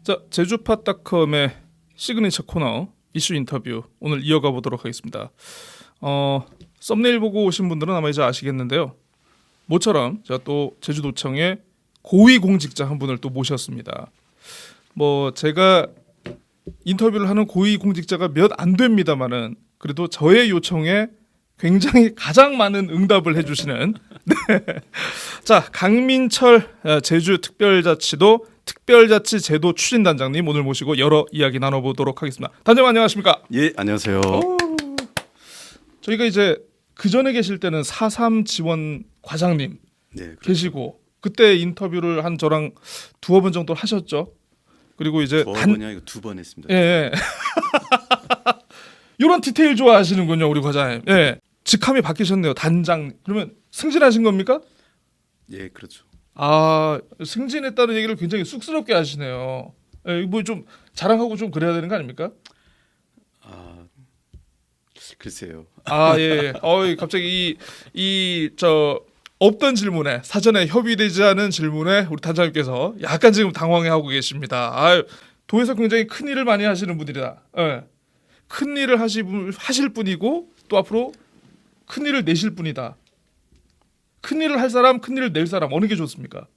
자, 제주팟닷컴의 시그니처 코너 이슈 인터뷰 오늘 이어가 보도록 하겠습니다. 썸네일 보고 오신 분들은 아마 이제 아시겠는데요. 모처럼 제가 또 제주도청의 고위공직자 한 분을 또 모셨습니다. 뭐 제가 인터뷰를 하는 고위공직자가 몇 안 됩니다만은 그래도 저의 요청에 굉장히 가장 많은 응답을 해주시는 네. 자, 강민철 제주특별자치도 특별자치 제도 추진단장님 오늘 모시고 여러 이야기 나눠보도록 하겠습니다. 단장님 안녕하십니까? 예, 안녕하세요. 저희가 이제 그 전에 계실 때는 4.3 지원 과장님 네, 그렇죠. 계시고 그때 인터뷰를 한 저랑 두어 번 정도 하셨죠. 그리고 이제 두어 번이야 이거 2번 했습니다. 예. 이런 디테일 좋아하시는군요, 우리 과장님. 예. 직함이 바뀌셨네요, 단장. 그러면 승진하신 겁니까? 예, 그렇죠. 아, 승진했다는 얘기를 굉장히 쑥스럽게 하시네요. 예, 뭐 좀 자랑하고 좀 그래야 되는 거 아닙니까? 아, 글쎄요. 아, 예. 갑자기 저 없던 질문에 사전에 협의되지 않은 질문에 우리 단장님께서 약간 지금 당황해하고 계십니다. 아, 도에서 굉장히 큰 일을 많이 하시는 분들이다. 예. 큰 일을 하실 분이고 또 앞으로 큰 일을 내실 분이다. 큰 일을 할 사람, 큰 일을 낼 사람 어느 게 좋습니까?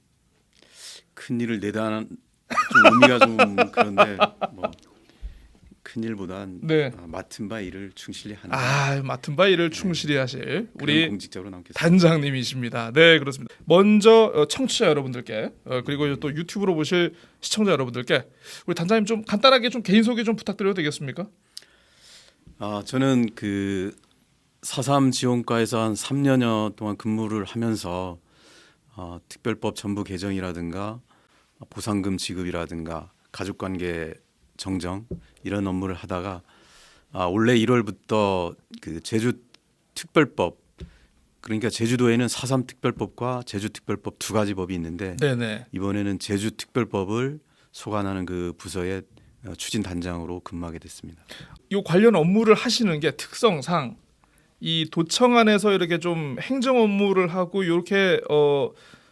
큰 일을 내다는 좀 의미가 좀 그런데 뭐 큰 일보단 네. 맡은 바 일을 충실히 하는 맡은 바 일을 충실히 하실 우리 공직자로 남겠습니다. 단장님이십니다. 네, 그렇습니다. 먼저 청취자 여러분들께 그리고 또 유튜브로 보실 시청자 여러분들께 우리 단장님 좀 간단하게 좀 개인 소개 좀 부탁드려도 되겠습니까? 저는 그 4.3 지원과에서 한 3년여 동안 근무를 하면서 특별법 전부 개정이라든가 보상금 지급이라든가 가족관계 정정 이런 업무를 하다가 올해 1월부터 그 제주 특별법 그러니까 제주도에는 4.3 특별법과 제주 특별법 두 가지 법이 있는데 네네. 이번에는 제주 특별법을 소관하는 그 부서의 추진 단장으로 근무하게 됐습니다. 이 관련 업무를 하시는 게 특성상 이 도청 안에서 이렇게 좀 행정 업무를 하고 이렇게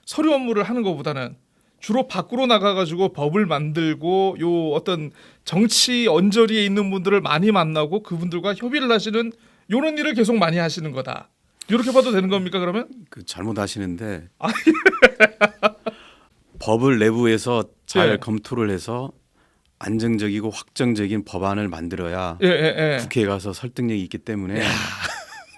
서류 업무를 하는 것보다는 주로 밖으로 나가가지고 법을 만들고 요 어떤 정치 언저리에 있는 분들을 많이 만나고 그분들과 협의를 하시는 이런 일을 계속 많이 하시는 거다. 이렇게 봐도 되는 겁니까 그러면? 그 잘못하시는데 법을 내부에서 잘 예. 검토를 해서 안정적이고 확정적인 법안을 만들어야 예. 국회에 가서 설득력이 있기 때문에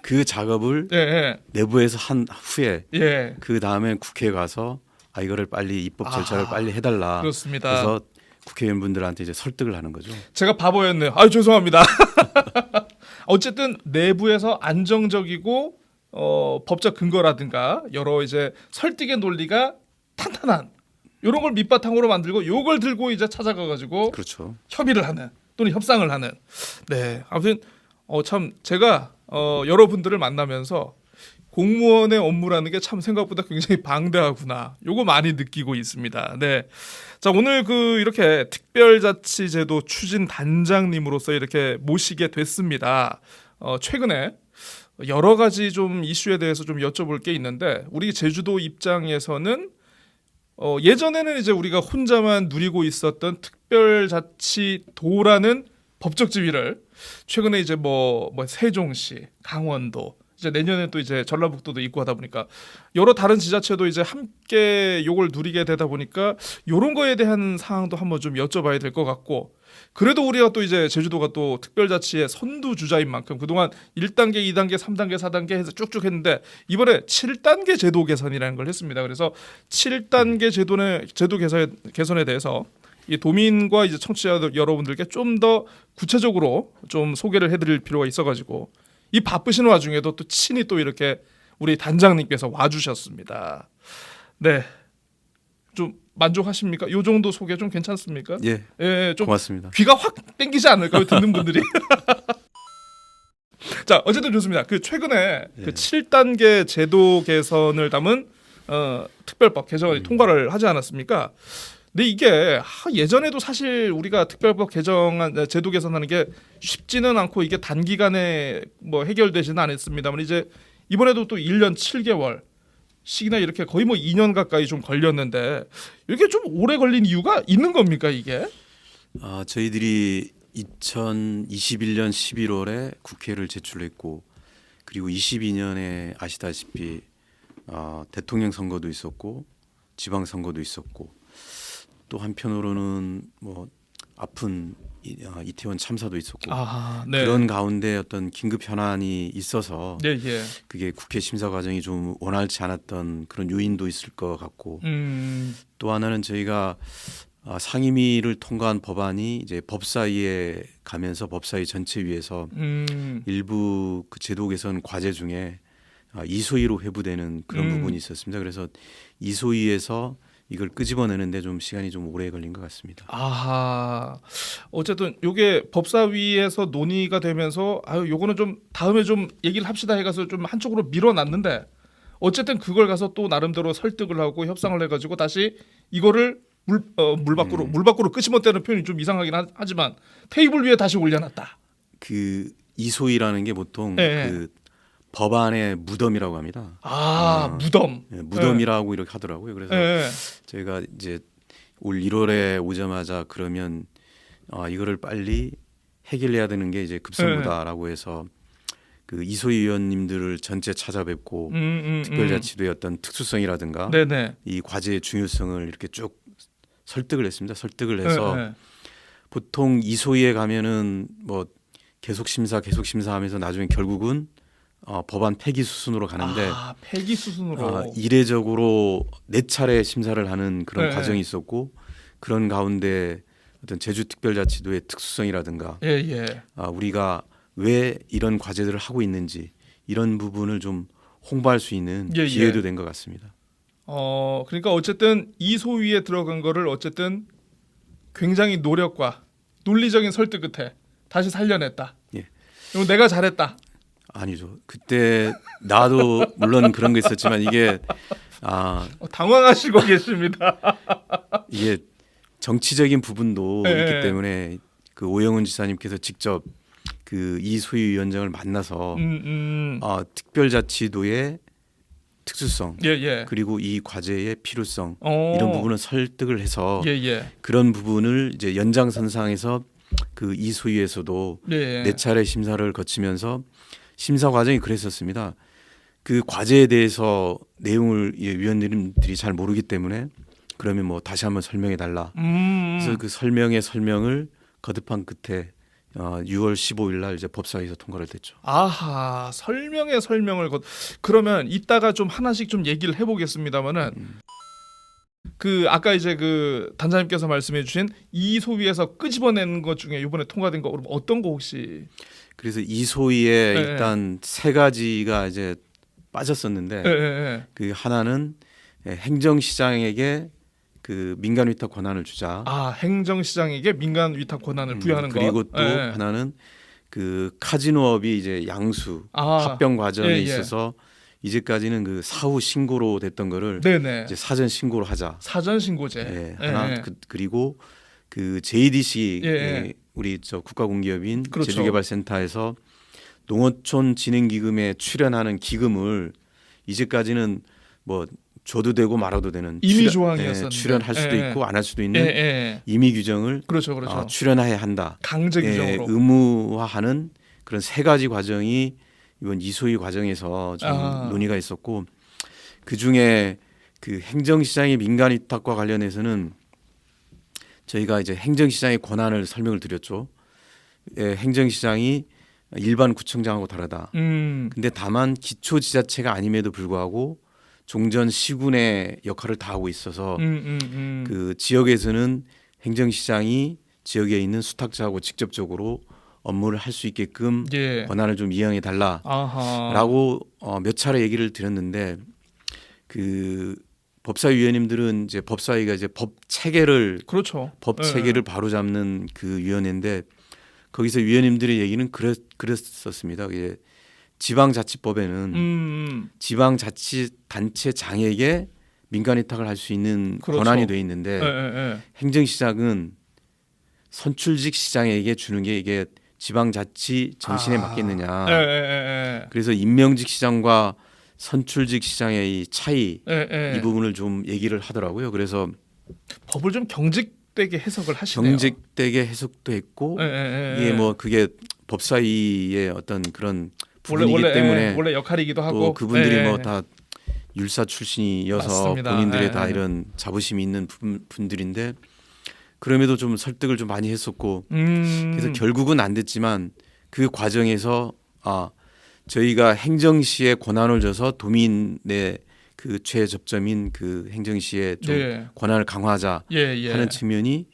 그 작업을 예. 내부에서 한 후에 예. 그 다음에 국회에 가서 이거를 빨리 입법 절차를 빨리 해달라. 그렇습니다. 그래서 국회의원분들한테 이제 설득을 하는 거죠. 제가 바보였네요. 아유 죄송합니다. 어쨌든 내부에서 안정적이고 법적 근거라든가 여러 이제 설득의 논리가 탄탄한 이런 걸 밑바탕으로 만들고 요걸 들고 이제 찾아가가지고 그렇죠. 협의를 하는 또는 협상을 하는. 네, 아무튼 참 제가 여러분들을 만나면서 공무원의 업무라는 게 참 생각보다 굉장히 방대하구나. 요거 많이 느끼고 있습니다. 네. 자, 오늘 이렇게 특별자치제도 추진 단장님으로서 이렇게 모시게 됐습니다. 최근에 여러 가지 좀 이슈에 대해서 좀 여쭤볼 게 있는데 우리 제주도 입장에서는 예전에는 이제 우리가 혼자만 누리고 있었던 특별자치도라는 법적 지위를 최근에 이제 뭐 세종시, 강원도 이제 내년에 또 이제 전라북도도 있고 하다 보니까 여러 다른 지자체도 이제 함께 요걸 누리게 되다 보니까 요런 거에 대한 사항도 한번 좀 여쭤봐야 될 것 같고 그래도 우리가 또 이제 제주도가 또 특별자치의 선두주자인 만큼 그동안 1단계, 2단계, 3단계, 4단계 해서 쭉쭉 했는데 이번에 7단계 제도 개선이라는 걸 했습니다. 그래서 7단계 제도 개선에 대해서 이 도민과 이제 청취자 여러분들께 좀 더 구체적으로 좀 소개를 해드릴 필요가 있어가지고 이 바쁘신 와중에도 또 친히 또 이렇게 우리 단장님께서 와주셨습니다. 네, 좀 만족하십니까? 요 정도 소개 좀 괜찮습니까? 예, 좀 고맙습니다. 귀가 확 땡기지 않을까요? 듣는 분들이. 자, 어쨌든 좋습니다. 최근에 그 7단계 제도 개선을 담은 특별법 개정안이 통과를 하지 않았습니까? 근데 이게 예전에도 사실 우리가 특별법 개정안 제도 개선하는 게 쉽지는 않고 이게 단기간에 뭐 해결되지는 않았습니다만 이제 이번에도 또 1년 7개월 시기나 이렇게 거의 뭐 2년 가까이 좀 걸렸는데 이렇게 좀 오래 걸린 이유가 있는 겁니까 이게? 저희들이 2021년 11월에 국회를 제출했고 그리고 22년에 아시다시피 대통령 선거도 있었고 지방 선거도 있었고 또 한편으로는 뭐 아픈 이태원 참사도 있었고 네. 그런 가운데 어떤 긴급 현안이 있어서 예, 예. 그게 국회 심사 과정이 좀 원활치 않았던 그런 요인도 있을 것 같고 또 하나는 저희가 상임위를 통과한 법안이 이제 법사위에 가면서 법사위 전체위에서 일부 그 제도 개선 과제 중에 이소위로 회부되는 그런 부분이 있었습니다. 그래서 이소위에서 이걸 끄집어내는데 좀 시간이 좀 오래 걸린 것 같습니다. 어쨌든 요게 법사위에서 논의가 되면서 요거는 좀 다음에 좀 얘기를 합시다 해가서 좀 한쪽으로 밀어놨는데 어쨌든 그걸 가서 또 나름대로 설득을 하고 협상을 해가지고 다시 이거를 물 밖으로 끄집어내는 표현이 좀 이상하긴 하지만 테이블 위에 다시 올려놨다. 그 이소위라는 게 보통 네. 그 법안의 무덤이라고 합니다. 무덤. 무덤이라고 이렇게 하더라고요. 그래서 네. 저희가 이제 올 1월에 오자마자 그러면 이거를 빨리 해결해야 되는 게 이제 급선무다라고 해서 그 이소희 의원님들을 전체 찾아뵙고 특별자치도의 어떤 특수성이라든가 네네. 이 과제의 중요성을 이렇게 쭉 설득을 했습니다. 설득을 해서 보통 이소위에 가면은 뭐 계속 심사 하면서 나중에 결국은 법안 폐기 수순으로 가는데 폐기 수순으로 이례적으로 4차례 심사를 하는 그런 네. 과정이 있었고 그런 가운데 어떤 제주특별자치도의 특수성이라든가 예. 우리가 왜 이런 과제들을 하고 있는지 이런 부분을 좀 홍보할 수 있는 기회도 된 것 같습니다. 그러니까 어쨌든 이소위에 들어간 거를 어쨌든 굉장히 노력과 논리적인 설득 끝에 다시 살려냈다. 예. 이거 내가 잘했다. 아니죠. 그때 나도 물론 그런 거 있었지만 이게 당황하시고 계십니다. 이게 정치적인 부분도 예. 있기 때문에 그 오영훈 지사님께서 직접 그 이소희 위원장을 만나서 특별자치도의 특수성 예. 그리고 이 과제의 필요성 어. 이런 부분을 설득을 해서 예. 그런 부분을 이제 연장선상에서 그 이소위에서도 예. 4차례 심사를 거치면서 심사 과정이 그랬었습니다. 그 과제에 대해서 내용을 위원님들이 잘 모르기 때문에 그러면 뭐 다시 한번 설명해 달라. 그래서 그 설명을 거듭한 끝에 6월 15일 날 이제 법사위에서 통과를 됐죠. 설명을 그러면 이따가 좀 하나씩 좀 얘기를 해보겠습니다만은 그 아까 이제 그 단장님께서 말씀해주신 이소위에서 끄집어낸 것 중에 이번에 통과된 거 어떤 거 혹시? 그래서 이소위에 네. 일단 3가지가 이제 빠졌었는데 예. 그 하나는 행정시장에게 그 민간 위탁 권한을 주자. 행정시장에게 민간 위탁 권한을 부여하는 거. 그리고 또 하나는 그 카지노업이 이제 양수 합병 과정에 있어서 이제까지는 그 사후 신고로 됐던 거를 네네. 이제 사전 신고로 하자. 사전 신고제. 하나 그리고 그 JDC 우리 저 국가공기업인 그렇죠. 제주개발센터에서 농어촌 진흥기금에 출연하는 기금을 이제까지는 뭐 줘도 되고 말아도 되는 임의 조항이었었는데 출연할 수도 있고 안 할 수도 있는 임의 규정을 그렇죠. 출연해야 한다. 강제 규정으로 의무화하는 그런 3가지 과정이 이번 이소위 과정에서 좀 논의가 있었고 그 중에 그 행정시장의 민간 위탁과 관련해서는 저희가 이제 행정시장의 권한을 설명을 드렸죠. 행정시장이 일반 구청장하고 다르다. 근데 다만 기초지자체가 아님에도 불구하고 종전 시군의 역할을 다하고 있어서 그 지역에서는 행정시장이 지역에 있는 수탁자하고 직접적으로 업무를 할 수 있게끔 권한을 좀 이양해 달라라고 몇 차례 얘기를 드렸는데 그 법사위 위원님들은 이제 법사위가 이제 법 체계를 바로잡는 그 위원회인데 거기서 위원님들의 얘기는 그랬었습니다. 이게 지방자치법에는 지방자치단체장에게 민간 위탁을 할 수 있는 권한이 돼 있는데 행정시장은 선출직 시장에게 주는 게 이게 지방자치 정신에 맞겠느냐. 그래서 임명직 시장과 선출직 시장의 이 차이 이 부분을 좀 얘기를 하더라고요. 그래서 법을 좀 경직 정직되게 해석을 하시네요. 정직되게 해석도 했고 예, 예, 예. 이게 뭐 그게 법사위의 어떤 그런 원래 부분이기 때문에 원래 역할이기도 하고 또 그분들이 예, 뭐 다 율사 출신이어서 맞습니다. 본인들의 예, 다 예. 이런 자부심이 있는 분들인데 그럼에도 좀 설득을 좀 많이 했었고 그래서 결국은 안 됐지만 그 과정에서 저희가 행정시에 권한을 줘서 도민의 그 최접점인 그 행정시에 좀 예. 권한을 강화하자 예, 예. 하는 측면이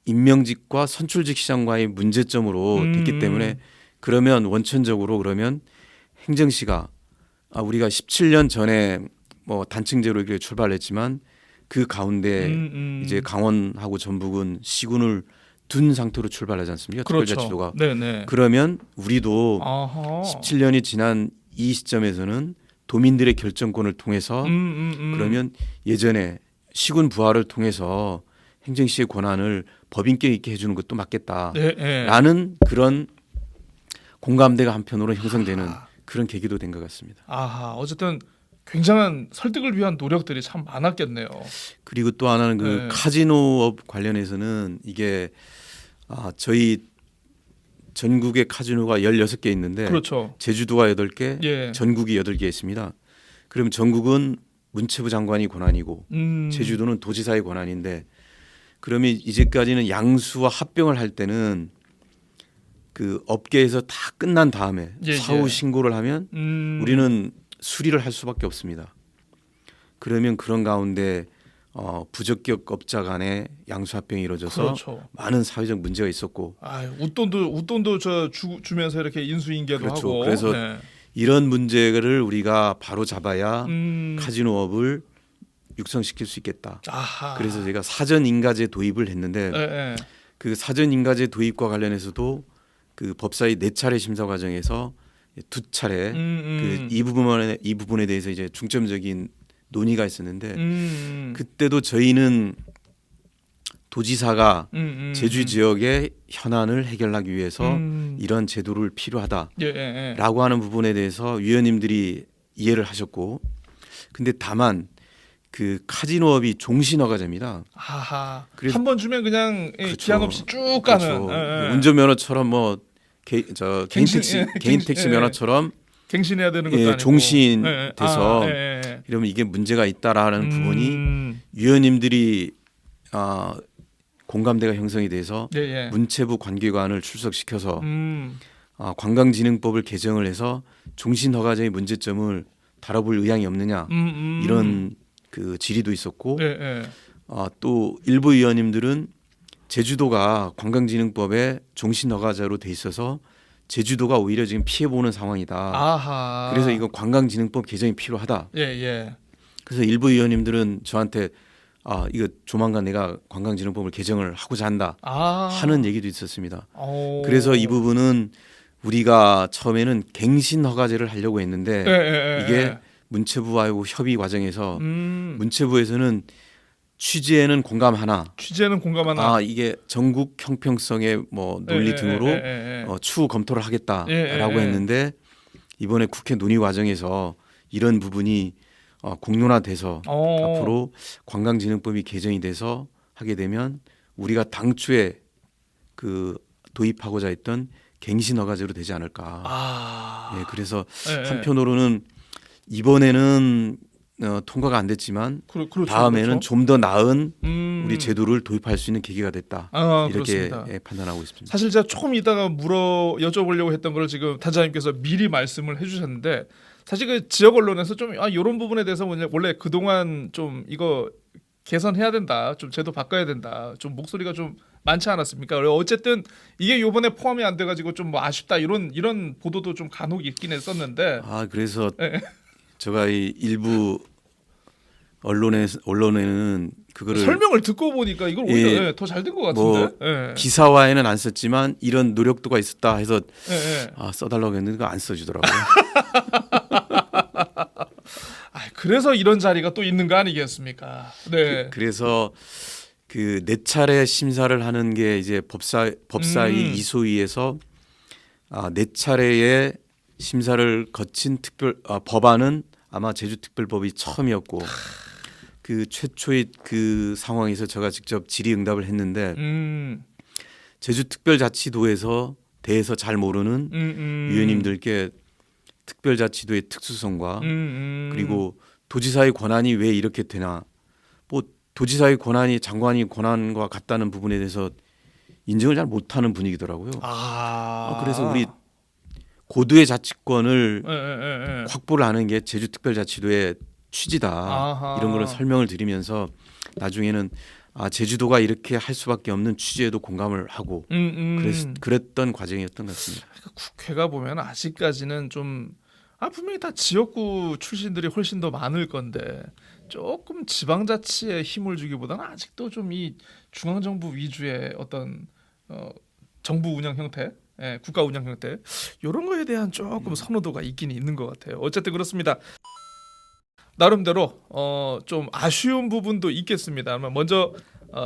임명직과 선출직 시장과의 문제점으로 됐기 때문에 그러면 원천적으로 그러면 행정시가 우리가 17년 전에 뭐 단층제로 이렇게 출발했지만 그 가운데 이제 강원하고 전북은 시군을 둔 상태로 출발하지 않습니까? 그렇죠. 특별자치도가. 네네. 그러면 우리도 아하. 17년이 지난 이 시점에서는 도민들의 결정권을 통해서 그러면 예전에 시군 부활을 통해서 행정시의 권한을 법인격 있게 해주는 것도 맞겠다라는 그런 공감대가 한편으로 형성되는 그런 계기도 된 것 같습니다. 아하. 어쨌든 굉장한 설득을 위한 노력들이 참 많았겠네요. 그리고 또 하나는 그 네. 카지노업 관련해서는 이게 저희 전국에 카지노가 16개 있는데 그렇죠. 제주도가 8개, 예. 전국이 8개 있습니다. 그럼 전국은 문체부 장관이 권한이고 제주도는 도지사의 권한인데 그러면 이제까지는 양수와 합병을 할 때는 그 업계에서 다 끝난 다음에 예, 사후 예. 신고를 하면 우리는 수리를 할 수밖에 없습니다. 그러면 그런 가운데 부적격 업자 간의 양수합병이 이루어져서 그렇죠. 많은 사회적 문제가 있었고 웃돈도 주면서 이렇게 인수인계도 그렇죠. 하고. 그래서 네. 이런 문제를 우리가 바로 잡아야 카지노업을 육성시킬 수 있겠다. 아하. 그래서 제가 사전 인가제 도입을 했는데 예, 예. 그 사전 인가제 도입과 관련해서도 그 법사위 4차례 심사 과정에서 2차례 그 이 부분에 대해서 이제 중점적인 논의가 있었는데 그때도 저희는 도지사가 제주 지역의 현안을 해결하기 위해서 이런 제도를 필요하다라고 예, 예, 예. 하는 부분에 대해서 위원님들이 이해를 하셨고 근데 다만 그 카지노업이 종신허가제입니다. 아하. 그래서- 한 번 주면 그냥 그렇죠. 기한 없이 쭉 가는. 그렇죠. 예, 예. 운전면허처럼 뭐 개인 갱신, 택시 예, 개인 갱신, 택시 예. 면허처럼 갱신해야 되는 것도 예, 아니고. 종신돼서 예, 예, 예. 이러면 이게 문제가 있다라는 부분이 음. 위원님들이 공감대가 형성이 돼서 예, 예. 문체부 관계관을 출석시켜서 관광진흥법을 개정을 해서 종신허가제의 문제점을 다뤄볼 의향이 없느냐 이런 그 질의도 있었고 예, 예. 또 일부 위원님들은 제주도가 관광진흥법에 종신허가자로 돼 있어서 제주도가 오히려 지금 피해 보는 상황이다. 아하. 그래서 이거 관광진흥법 개정이 필요하다. 예, 예. 그래서 일부 의원님들은 저한테 이거 조만간 내가 관광진흥법을 개정을 하고자 한다 하는 얘기도 있었습니다. 오. 그래서 이 부분은 우리가 처음에는 갱신허가제를 하려고 했는데 예, 예, 예, 이게 예. 문체부하고 협의 과정에서 문체부에서는 취지에는 공감하나 취재는 공감하나. 이게 전국 형평성의 뭐 논리 예, 등으로 예, 예, 예. 추후 검토를 하겠다라고 예, 예, 예. 했는데 이번에 국회 논의 과정에서 이런 부분이 공론화돼서 앞으로 관광진흥법이 개정이 돼서 하게 되면 우리가 당초에 그 도입하고자 했던 갱신허가제로 되지 않을까. 예, 그래서 예, 예. 한편으로는 이번에는 통과가 안 됐지만 그렇죠, 다음에는 그렇죠. 좀 더 나은 음. 우리 제도를 도입할 수 있는 계기가 됐다. 이렇게 그렇습니다. 판단하고 있습니다. 사실 제가 조금 이따가 여쭤보려고 했던 걸 지금 단장님께서 미리 말씀을 해주셨는데 사실 그 지역 언론에서 좀 이런 부분에 대해서 원래 그동안 좀 이거 개선해야 된다, 좀 제도 바꿔야 된다, 좀 목소리가 좀 많지 않았습니까? 어쨌든 이게 요번에 포함이 안 돼가지고 좀 뭐 아쉽다 이런 보도도 좀 간혹 있긴 했었는데. 그래서 예. 제가 이 일부 언론에는 그거를 설명을 듣고 보니까 이걸 오히려 더 잘 된 것 같은데. 예. 기사화에는 안 썼지만 이런 노력도가 있었다 해서 예, 예. 써달라고 했는데 그거 안 써주더라고요. 그래서 이런 자리가 또 있는 거 아니겠습니까? 네. 그래서 그 4차례 심사를 하는 게 이제 법사위 이소위에서 4차례의 심사를 거친 법안은 아마 제주특별법이 처음이었고 그 최초의 그 상황에서 제가 직접 질의응답을 했는데 제주특별자치도에서 대해서 잘 모르는 위원님들께 특별자치도의 특수성과 그리고 도지사의 권한이 왜 이렇게 되나, 뭐 도지사의 권한이 장관의 권한과 같다는 부분에 대해서 인정을 잘 못하는 분위기더라고요. 그래서 우리 고도의 자치권을 확보를 하는 게 제주특별자치도의 취지다. 이런 거를 설명을 드리면서 나중에는 제주도가 이렇게 할 수밖에 없는 취지에도 공감을 하고 그랬던 과정이었던 것 같습니다. 그러니까 국회가 보면 아직까지는 좀 분명히 다 지역구 출신들이 훨씬 더 많을 건데 조금 지방자치에 힘을 주기보다는 아직도 좀 이 중앙정부 위주의 어떤 정부 운영 형태, 국가 운영 형태 이런 거에 대한 조금 선호도가 있긴 있는 것 같아요. 어쨌든 그렇습니다. 나름대로 좀 아쉬운 부분도 있겠습니다. 먼저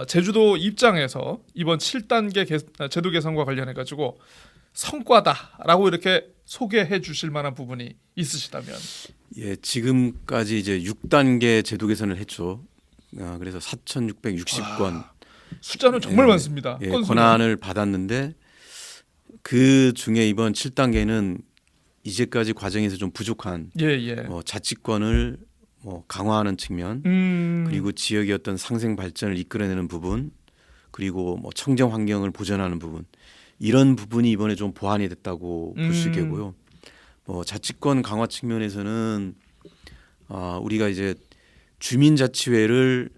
제주도 입장에서 이번 7단계 제도 개선과 관련해 가지고 성과다라고 이렇게 소개해 주실 만한 부분이 있으시다면. 예, 지금까지 이제 6단계 제도 개선을 했죠. 그래서 4,660건 숫자는 정말 많습니다. 권한을 받았는데 그 중에 이번 7단계는 이제까지 과정에서 좀 부족한 자치권을 강화하는 측면, 그리고 지역의 어떤 상생 발전을 이끌어내는 부분, 그리고 청정 환경을 보존하는 부분, 이런 부분이 이번에 좀 보완이 됐다고 볼 수 있겠고요. 자치권 강화 측면에서는 우리가 이제 주민자치회를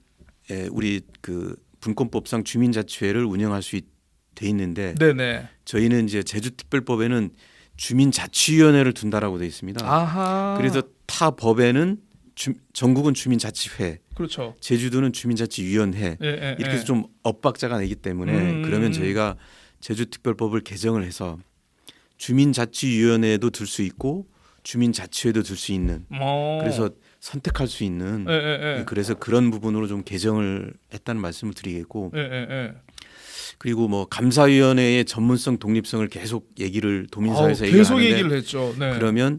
우리 그 분권법상 주민자치회를 운영할 수 돼 있는데 저희는 이제 제주특별법에는 주민자치위원회를 둔다라고 돼 있습니다. 그래서 타 법에는 전국은 주민자치회, 그렇죠. 제주도는 주민자치위원회 이렇게 해서 좀 엇박자가 내기 때문에 그러면 저희가 제주특별법을 개정을 해서 주민자치위원회도 둘 수 있고 주민자치회도 둘 수 있는, 그래서 선택할 수 있는, 그래서 그런 부분으로 좀 개정을 했다는 말씀을 드리겠고, 그리고 감사위원회의 전문성 독립성을 계속 얘기를 도민사회에서 계속 얘기를 얘기를 했죠. 그러면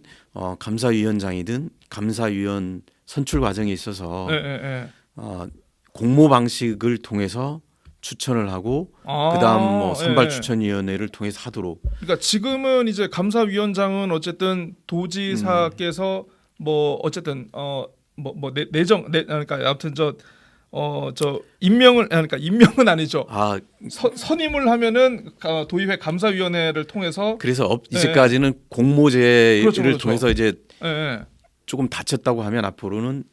감사위원장이든 감사위원 선출 과정에 있어서 공모 방식을 통해서 추천을 하고 그다음 선발 추천위원회를 통해서 하도록. 그러니까 지금은 이제 감사위원장은 어쨌든 도지사께서 어쨌든 그러니까 아무튼 저 임명을 그러니까 임명은 아니죠. 선임을 하면은 도의회 감사위원회를 통해서. 그래서 이제까지는 공모제를 그렇죠. 통해서 이제 조금 다쳤다고 하면 앞으로는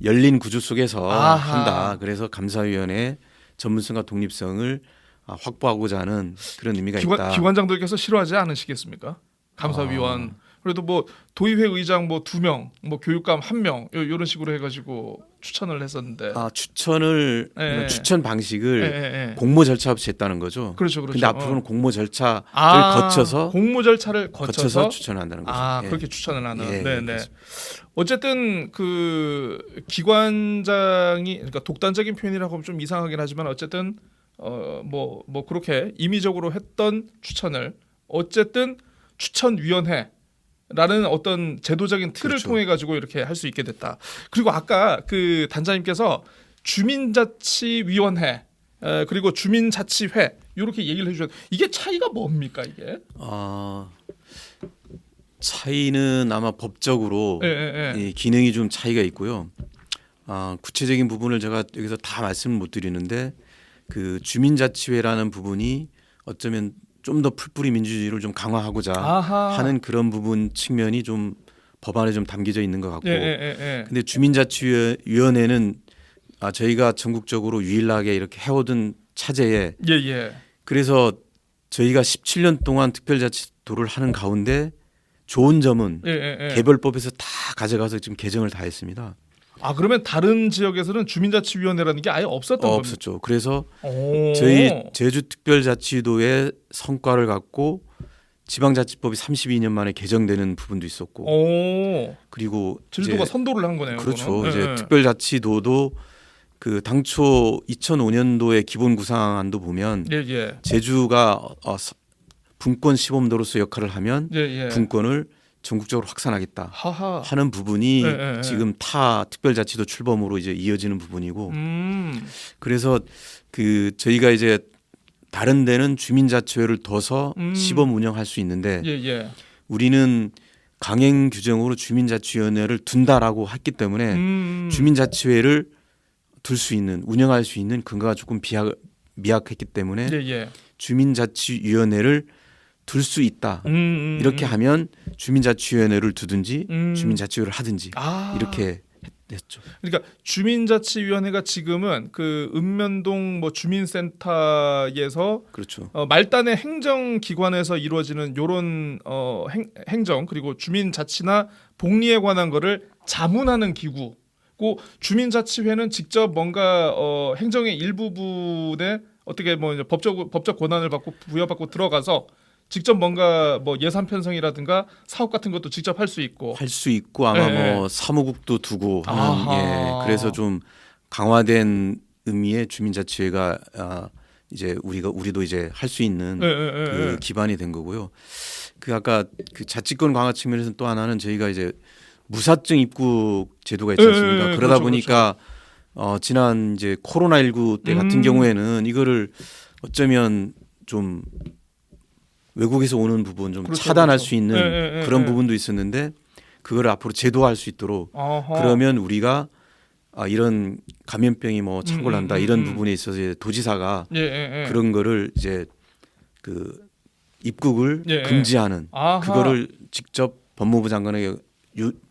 열린 구조 속에서 한다. 그래서 감사위원회 전문성과 독립성을 확보하고자 하는 그런 의미가 있다. 기관장들께서 싫어하지 않으시겠습니까? 감사위원. 그래도 도의회 의장 2명, 교육감 1명 이런 식으로 해가지고 추천을 했었는데. 추천 방식을 공모 절차 없이 했다는 거죠. 그렇죠. 근데 앞으로는 공모 절차를 거쳐서 추천한다는 거죠. 그렇게 추천을 하는. 네네. 어쨌든 그 기관장이, 그러니까 독단적인 표현이라고 하면 좀 이상하긴 하지만 어쨌든 그렇게 임의적으로 했던 추천을 어쨌든 추천위원회 라는 어떤 제도적인 틀을 통해 가지고 이렇게 할 수 있게 됐다. 그리고 아까 그 단장님께서 주민자치위원회 그리고 주민자치회 이렇게 얘기를 해주셨는데 이게 차이가 뭡니까 이게? 차이는 아마 법적으로 이 기능이 좀 차이가 있고요. 구체적인 부분을 제가 여기서 다 말씀을 못 드리는데 그 주민자치회라는 부분이 어쩌면 좀 더 풀뿌리 민주주의를 좀 강화하고자 하는 그런 부분 측면이 좀 법안에 좀 담겨져 있는 것 같고, 근데 주민자치위원회는 저희가 전국적으로 유일하게 이렇게 해오던 차제에, 그래서 저희가 17년 동안 특별자치도를 하는 가운데 좋은 점은 개별법에서 다 가져가서 지금 개정을 다 했습니다. 그러면 다른 지역에서는 주민자치위원회라는 게 아예 없었던 겁니까? 없었죠. 그래서 저희 제주특별자치도의 성과를 갖고 지방자치법이 32년 만에 개정되는 부분도 있었고, 그리고 제주도가 선도를 한 거네요. 그렇죠. 이제 특별자치도도 그 당초 2005년도의 기본 구상안도 보면 제주가 분권 시범도로서 역할을 하면 분권을 전국적으로 확산하겠다 하하. 하는 부분이 네. 지금 타 특별자치도 출범으로 이제 이어지는 부분이고 그래서 그 저희가 이제 다른 데는 주민자치회를 둬서 시범 운영할 수 있는데 예. 우리는 강행 규정으로 주민자치위원회를 둔다라고 했기 때문에 주민자치회를 둘 수 있는 운영할 수 있는 근거가 조금 미약했기 때문에 예. 주민자치위원회를 둘 수 있다. 이렇게 하면 주민자치위원회를 두든지 주민자치회를 하든지 이렇게 했죠. 그러니까 주민자치위원회가 지금은 그 읍면동 뭐 주민센터에서 그렇죠. 말단의 행정기관에서 이루어지는 요런 행정 그리고 주민자치나 복리에 관한 거를 자문하는 기구고 주민자치회는 직접 뭔가 행정의 일부분에 어떻게 뭐 이제 법적 권한을 받고 부여받고 들어가서 직접 뭔가 뭐 예산 편성이라든가 사업 같은 것도 직접 할 수 있고 아마 네. 뭐 사무국도 두고 아하. 하는 그래서 좀 강화된 의미의 주민자치회가 이제 우리도 이제 할 수 있는 그 기반이 된 거고요. 그 아까 그 자치권 강화 측면에서는 또 하나는 저희가 이제 무사증 입국 제도가 있지 않습니까? 그러다 그렇죠, 보니까 지난 이제 코로나19 때 같은 경우에는 이거를 어쩌면 좀 외국에서 오는 부분 좀 그렇죠, 차단할 그렇죠. 수 있는 그런 부분도 있었는데 그거를 앞으로 제도화할 수 있도록 그러면 우리가 이런 감염병이 뭐 창궐한다 이런 부분에 있어서 이제 도지사가 그런 거를 이제 그 입국을 금지하는 그거를 직접 법무부 장관에게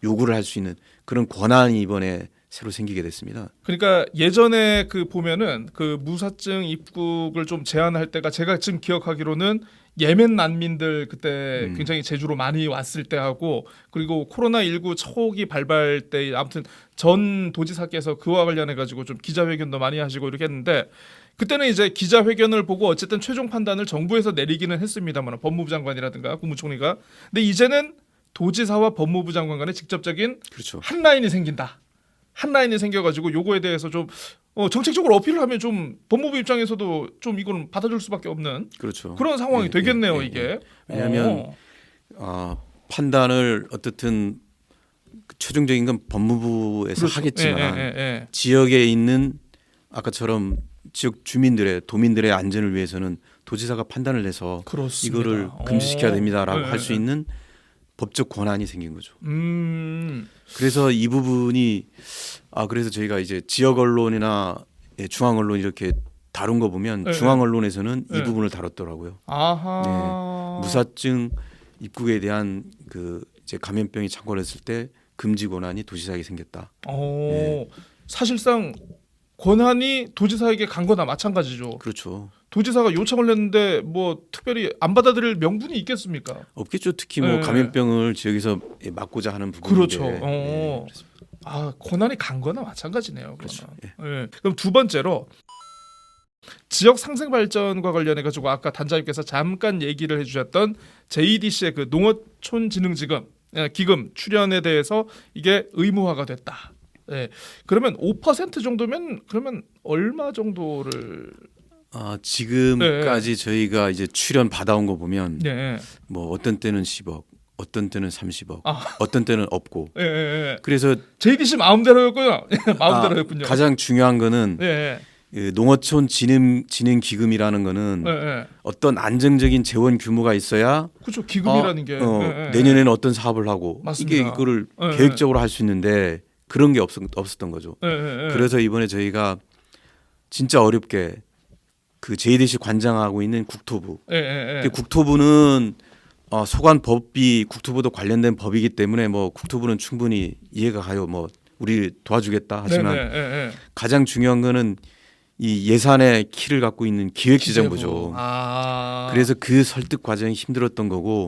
요구를 할 수 있는 그런 권한이 이번에 새로 생기게 됐습니다. 그러니까 예전에 그 보면은 그 무사증 입국을 좀 제한할 때가 제가 지금 기억하기로는 예멘 난민들 그때 굉장히 제주로 많이 왔을 때 하고 그리고 코로나19 초기 발발 때 아무튼 전 도지사께서 그와 관련해 가지고 좀 기자회견도 많이 하시고 이렇게 했는데 그때는 이제 기자회견을 보고 어쨌든 최종 판단을 정부에서 내리기는 했습니다만 법무부 장관이라든가 국무총리가 근데 이제는 도지사와 법무부 장관 간의 직접적인 그렇죠. 한 라인이 생긴다. 한 라인이 생겨가지고 요거에 대해서 좀 정책적으로 어필을 하면 좀 법무부 입장에서도 좀 이거는 받아줄 수밖에 없는 그렇죠. 그런 상황이 되겠네요 이게. 왜냐하면 판단을 어떻든 최종적인 건 법무부에서 그렇죠. 하겠지만 지역에 있는 아까처럼 지역 주민들의 도민들의 안전을 위해서는 도지사가 판단을 해서 그렇습니다. 이거를 금지시켜야 됩니다라고 할 수 있는 법적 권한이 생긴 거죠. 그래서 이 부분이 그래서 저희가 이제 지역 언론이나 중앙 언론 이렇게 다룬 거 보면 중앙 언론에서는 이 부분을 다뤘더라고요. 아하. 무사증 입국에 대한 그 이제 감염병이 창궐했을 때 금지 권한이 도지사에게 생겼다. 사실상 권한이 도지사에게 간 거나 마찬가지죠. 그렇죠. 도지사가 요청을 했는데 뭐 특별히 안 받아들일 명분이 있겠습니까? 없겠죠. 특히 뭐 감염병을 지역에서 막고자 하는 부분인데. 그렇죠. 권한이 간 거나 마찬가지네요. 그렇죠. 그럼 두 번째로 지역 상생 발전과 관련해 가지고 아까 단장님께서 잠깐 얘기를 해주셨던 JDC의 그 농어촌 진흥지금 기금 출연에 대해서 이게 의무화가 됐다. 그러면 5% 정도면 그러면 얼마 정도를 지금까지 저희가 이제 출연 받아온 거 보면 네. 뭐 어떤 때는 10억, 어떤 때는 30억, 어떤 때는 없고. 그래서 JDC 마음대로였군요. 마음대로였군요. 가장 중요한 거는 그 농어촌 진흥 기금이라는 거는 어떤 안정적인 재원 규모가 있어야 그렇죠. 기금이라는 게 내년에는 어떤 사업을 하고 맞습니다. 이거를 계획적으로 할 수 있는데 그런 게 없었던 거죠. 그래서 이번에 저희가 진짜 어렵게 그 JDC 관장하고 있는 국토부. 국토부는 소관 법이 국토부도 관련된 법이기 때문에 뭐 국토부는 충분히 이해가 가요. 뭐 우리 도와주겠다 하지만 가장 중요한 거는 이 예산의 키를 갖고 있는 기획지정부죠. 그래서 그 설득 과정이 힘들었던 거고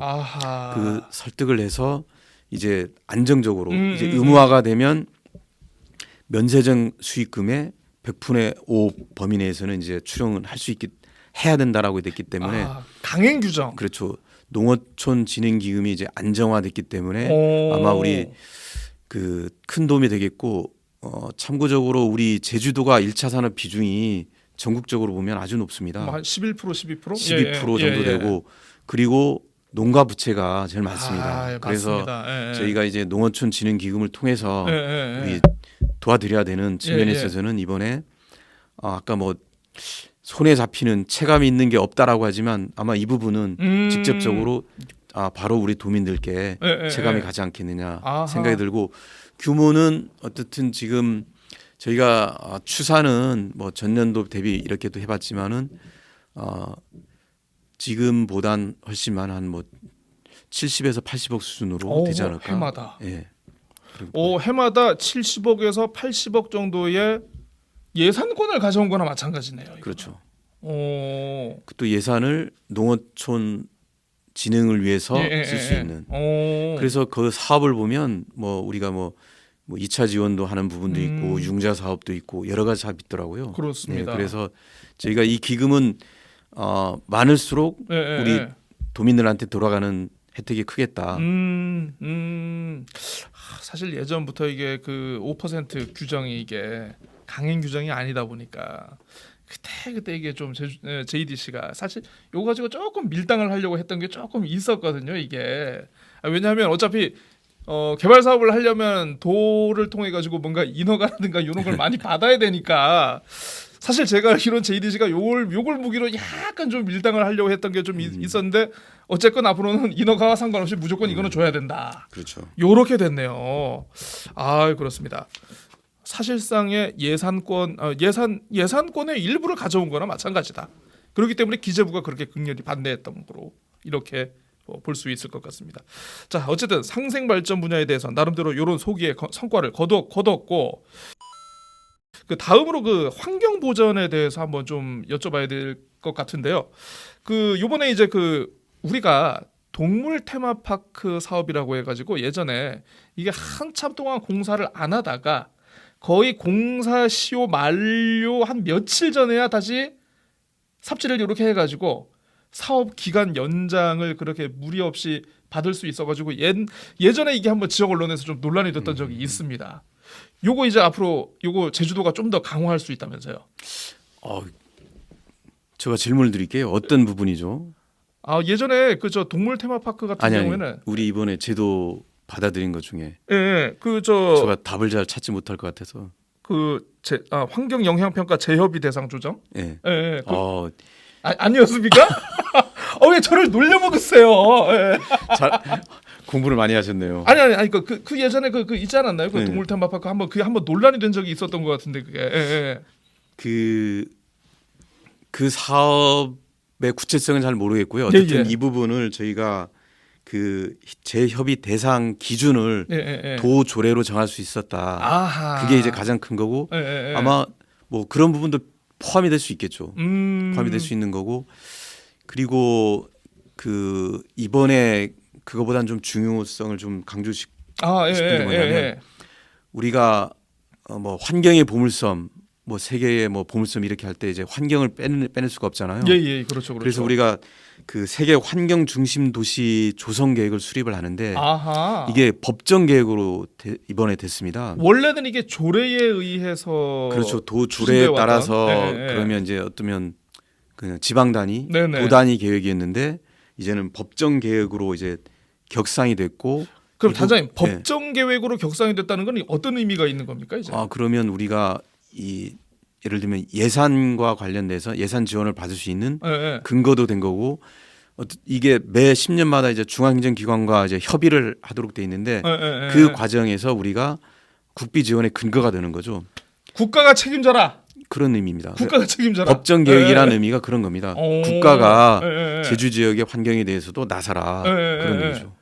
그 설득을 해서 이제 안정적으로 이제 의무화가 되면 면세점 수익금의 100분의 5 범위 내에서는 이제 출연을 할 수 있게 해야 된다라고 됐기 때문에 강행 규정. 그렇죠. 농어촌 진흥 기금이 이제 안정화됐기 때문에 아마 우리 그 큰 도움이 되겠고 참고적으로 우리 제주도가 1차 산업 비중이 전국적으로 보면 아주 높습니다. 한 11%, 12%? 12% 정도 되고 그리고 농가 부채가 제일 많습니다. 아, 그래서 맞습니다. 예, 예. 저희가 이제 농어촌 진흥 기금을 통해서 예, 예, 예. 우리 도와드려야 되는 측면에 예, 예. 있어서는 이번에 아까 뭐 손에 잡히는 체감이 있는 게 없다라고 하지만 아마 이 부분은 직접적으로 바로 우리 도민들께 예, 예, 체감이 예. 가지 않겠느냐 아하. 생각이 들고 규모는 어떻든 지금 저희가 추산은 뭐 전년도 대비 이렇게도 해봤지만은 지금보단 훨씬 많은 한뭐 70에서 80억 수준으로 되지 않을까. 해마다. 예. 해마다 70억에서 80억 정도의 예산권을 가져온 거나 마찬가지네요. 이거. 그렇죠. 오. 또 예산을 농어촌 진흥을 위해서 예, 쓸 수 예, 예. 있는. 오. 그래서 그 사업을 보면 뭐 우리가 뭐 2차 지원도 하는 부분도 있고 융자 사업도 있고 여러 가지 사업이 있더라고요. 그렇습니다. 그래서 저희가 이 기금은 많을수록 예, 예, 우리 예. 도민들한테 돌아가는 혜택이 크겠다. 사실 예전부터 이게 그 5% 규정이 이게 강행 규정이 아니다 보니까 그때 이게 좀 JDC가 사실 요거 가지고 조금 밀당을 하려고 했던 게 조금 있었거든요. 이게 왜냐하면 어차피 개발 사업을 하려면 도를 통해 가지고 뭔가 인허가라든가 이런 걸 많이 받아야 되니까 사실 제가 알기로는 JDC가 요걸 무기로 약간 좀 밀당을 하려고 했던 게 좀 있었는데 어쨌건 앞으로는 인허가와 상관없이 무조건 이거는 줘야 된다. 그렇죠. 요렇게 됐네요. 아, 그렇습니다. 사실상의 예산권의 일부를 가져온 거나 마찬가지다. 그렇기 때문에 기재부가 그렇게 극렬히 반대했던 거로 이렇게 볼 수 있을 것 같습니다. 자, 어쨌든 상생 발전 분야에 대해서 나름대로 이런 소기의 성과를 거뒀고 그 다음으로 그 환경 보전에 대해서 한번 좀 여쭤봐야 될 것 같은데요. 그 요번에 이제 그 우리가 동물 테마파크 사업이라고 해가지고 예전에 이게 한참 동안 공사를 안 하다가 거의 공사 시효 만료 한 며칠 전에야 다시 삽질을 이렇게 해가지고 사업 기간 연장을 그렇게 무리 없이 받을 수 있어가지고 예전에 이게 한번 지역 언론에서 좀 논란이 됐던 적이 있습니다. 요거 이제 앞으로 요거 제주도가 좀 더 강화할 수 있다면서요? 제가 질문을 드릴게요. 어떤 부분이죠? 예전에 그 저 동물 테마파크 같은 경우에는 우리 이번에 제도 받아들인 것 중에 제가 답을 잘 찾지 못할 것 같아서 환경 영향 평가 재협의 대상 조정? 예. 아니었습니까? 왜 저를 놀려먹으세요? 예. 공부를 많이 하셨네요. 아니 그 예전에 그 있지 않았나요? 그 네. 동물 테마파크 한번 논란이 된 적이 있었던 것 같은데 그게. 예. 그 사업의 구체성은 잘 모르겠고요. 어쨌든 예. 이 부분을 저희가 그 재협의 대상 기준을 도조례로 정할 수 있었다. 아하. 그게 이제 가장 큰 거고 아마 뭐 그런 부분도 포함이 될 수 있겠죠. 포함이 될 수 있는 거고 그리고 그 이번에 그거보다는 좀 중요성을 좀 강조시키고 싶은 게 뭐냐면 우리가 뭐 환경의 보물섬 뭐 세계의 뭐 보물섬 이렇게 할 때 이제 환경을 빼낼 수가 없잖아요. 예, 그렇죠. 그래서 우리가 그 세계 환경 중심 도시 조성 계획을 수립을 하는데 아하. 이게 법정 계획으로 이번에 됐습니다. 원래는 이게 조례에 의해서 그렇죠. 도조례에 따라서 네. 그러면 이제 어쩌면 그냥 지방 단위, 네네. 도 단위 계획이었는데 이제는 법정 계획으로 이제 격상이 됐고 그럼 단장님 법정 계획으로 격상이 됐다는 건 어떤 의미가 있는 겁니까 이제? 그러면 우리가 예를 들면 예산과 관련돼서 예산 지원을 받을 수 있는 근거도 된 거고 이게 매 10년마다 이제 중앙행정기관과 이제 협의를 하도록 돼 있는데 그 과정에서 우리가 국비 지원의 근거가 되는 거죠. 국가가 책임져라. 그런 의미입니다. 국가가 책임져라. 법정 계획이라는 의미가 그런 겁니다. 국가가 제주 지역의 환경에 대해서도 나서라 그런 의미죠.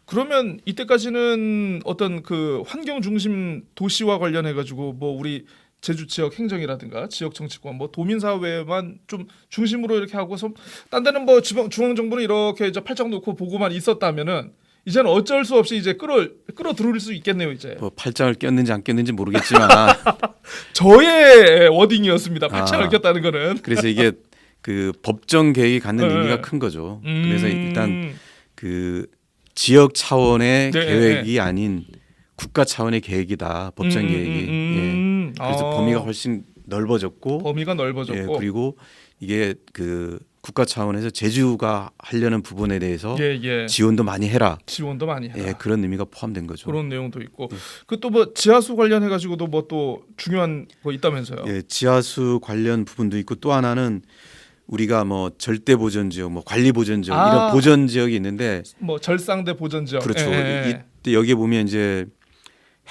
그러면 이때까지는 어떤 그 환경 중심 도시와 관련해 가지고 뭐 우리 제주 지역 행정이라든가 지역 정치권 뭐 도민 사회만 좀 중심으로 이렇게 하고서 딴 데는 뭐 중앙 정부는 이렇게 이제 팔짱 놓고 보고만 있었다면은 이제는 어쩔 수 없이 이제 끌어 들어올 수 있겠네요 이제. 뭐 팔짱을 꼈는지 안 꼈는지 모르겠지만 저의 워딩이었습니다. 팔짱을 꼈다는 거는. 그래서 이게 그 법정 계획이 갖는 의미가 큰 거죠. 그래서 일단 그 지역 차원의 계획이 아닌 국가 차원의 계획이다. 법정 계획이. 그래서 범위가 훨씬 넓어졌고 그리고 그리고 이게 그 국가 차원에서 제주가 하려는 부분에 대해서 예, 예. 지원도 많이 해라. 지원도 많이 해라. 예, 그런 의미가 포함된 거죠. 그런 내용도 있고 그 또 뭐 지하수 관련해 가지고도 뭐 또 중요한 거 있다면서요. 예, 지하수 관련 부분도 있고 또 하나는 우리가 뭐 절대 보전 지역, 뭐 관리 보전 지역 이런 보전 지역이 있는데 뭐 절상대 보전 지역. 그렇죠. 예. 이때 여기에 보면 이제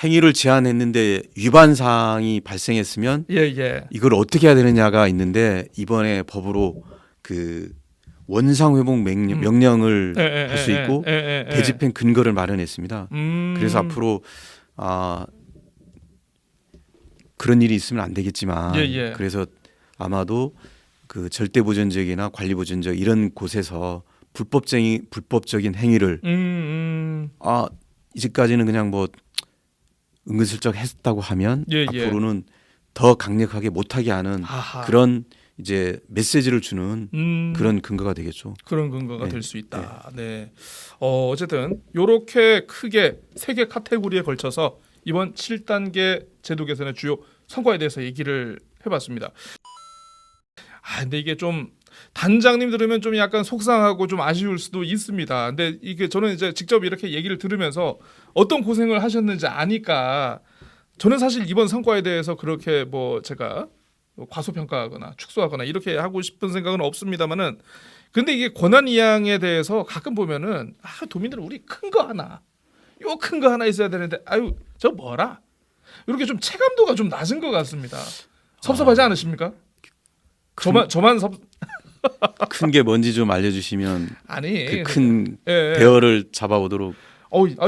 행위를 제한했는데 위반 사항이 발생했으면 예, 예. 이걸 어떻게 해야 되느냐가 있는데 이번에 법으로 그 원상 회복 명령을 할 수 있고 대집행 근거를 마련했습니다. 그래서 앞으로 그런 일이 있으면 안 되겠지만 예, 예. 그래서 아마도 그 절대 보전 지역이나 관리 보전 지역 이런 곳에서 불법적인 행위를 이제까지는 그냥 뭐 은근슬쩍 했다고 하면 예, 앞으로는 더 강력하게 못하게 하는 아하. 그런 이제 메시지를 주는 그런 근거가 되겠죠. 그런 근거가 네. 될 수 있다. 네. 어쨌든 요렇게 크게 세 개 카테고리에 걸쳐서 이번 7단계 제도 개선의 주요 성과에 대해서 얘기를 해봤습니다. 근데 이게 좀 단장님 들으면 좀 약간 속상하고 좀 아쉬울 수도 있습니다. 근데 이게 저는 이제 직접 이렇게 얘기를 들으면서 어떤 고생을 하셨는지 아니까 저는 사실 이번 성과에 대해서 그렇게 뭐 제가 과소평가하거나 축소하거나 이렇게 하고 싶은 생각은 없습니다만은 근데 이게 권한이양에 대해서 가끔 보면은 도민들은 우리 큰 거 하나 요 큰 거 하나 있어야 되는데 아유 저 뭐라 이렇게 좀 체감도가 좀 낮은 것 같습니다. 섭섭하지 않으십니까? 저만 큰 게 뭔지 좀 알려주시면 아니 그 큰 예. 대어를 잡아오도록.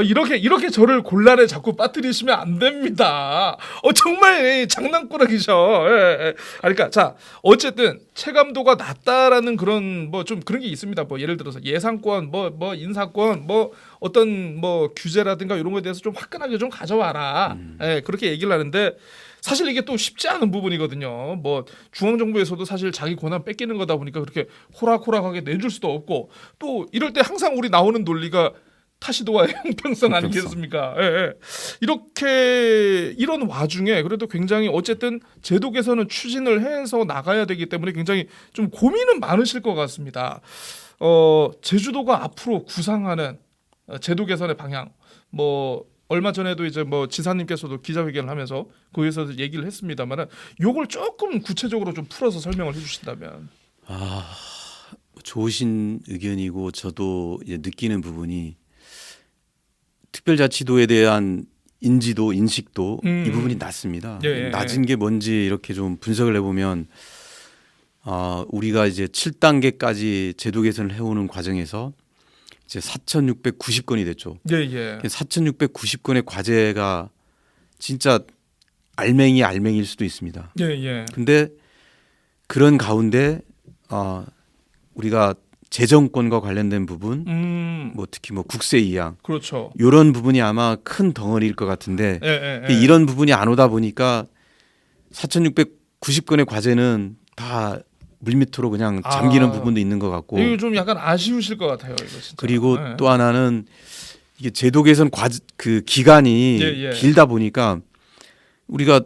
이렇게 저를 곤란에 자꾸 빠뜨리시면 안 됩니다. 정말 장난꾸러기셔. 예. 그러니까 자 어쨌든 체감도가 낮다라는 그런 뭐 좀 그런 게 있습니다. 뭐 예를 들어서 예산권, 뭐 인사권, 뭐 어떤 뭐 규제라든가 이런 거에 대해서 좀 화끈하게 좀 가져와라. 예, 그렇게 얘기를 하는데. 사실 이게 또 쉽지 않은 부분이거든요. 뭐 중앙정부에서도 사실 자기 권한 뺏기는 거다 보니까 그렇게 호락호락하게 내줄 수도 없고 또 이럴 때 항상 우리 나오는 논리가 타시도와의 형평성 아니겠습니까? 예. 이렇게 이런 와중에 그래도 굉장히 어쨌든 제도 개선은 추진을 해서 나가야 되기 때문에 굉장히 좀 고민은 많으실 것 같습니다. 제주도가 앞으로 구상하는 제도 개선의 방향 뭐 얼마 전에도 이제 뭐 지사님께서도 기자회견을 하면서 거기서 얘기를 했습니다만은 요걸 조금 구체적으로 좀 풀어서 설명을 해주신다면. 좋으신 의견이고 저도 이제 느끼는 부분이 특별자치도에 대한 인지도, 인식도 이 부분이 낮습니다. 예. 낮은 게 뭔지 이렇게 좀 분석을 해보면 우리가 이제 7단계까지 제도 개선을 해오는 과정에서 이제 4,690건이 됐죠. 예. 4,690건의 과제가 진짜 알맹이일 수도 있습니다. 예. 근데 그런 가운데 우리가 재정권과 관련된 부분, 뭐 특히 뭐 국세 이양, 그렇죠. 이런 부분이 아마 큰 덩어리일 것 같은데 이런 부분이 안 오다 보니까 4,690건의 과제는 다 물밑으로 그냥 잠기는 부분도 있는 것 같고. 이거 좀 약간 아쉬우실 것 같아요, 이거 진짜. 그리고 또 하나는 이게 제도 개선 그 기간이 길다 보니까 우리가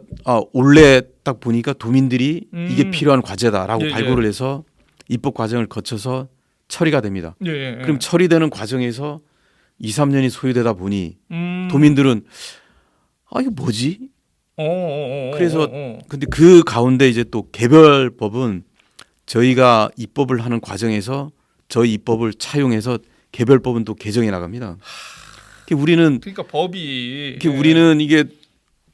올해 딱 보니까 도민들이 이게 필요한 과제다라고 발굴을 해서 입법 과정을 거쳐서 처리가 됩니다. 그럼 처리되는 과정에서 2, 3년이 소요되다 보니 도민들은 이거 뭐지? 그래서 근데 그 가운데 이제 또 개별법은 저희가 입법을 하는 과정에서 저희 입법을 차용해서 개별법은 또 개정해 나갑니다. 그러니까 법이 우리는 이게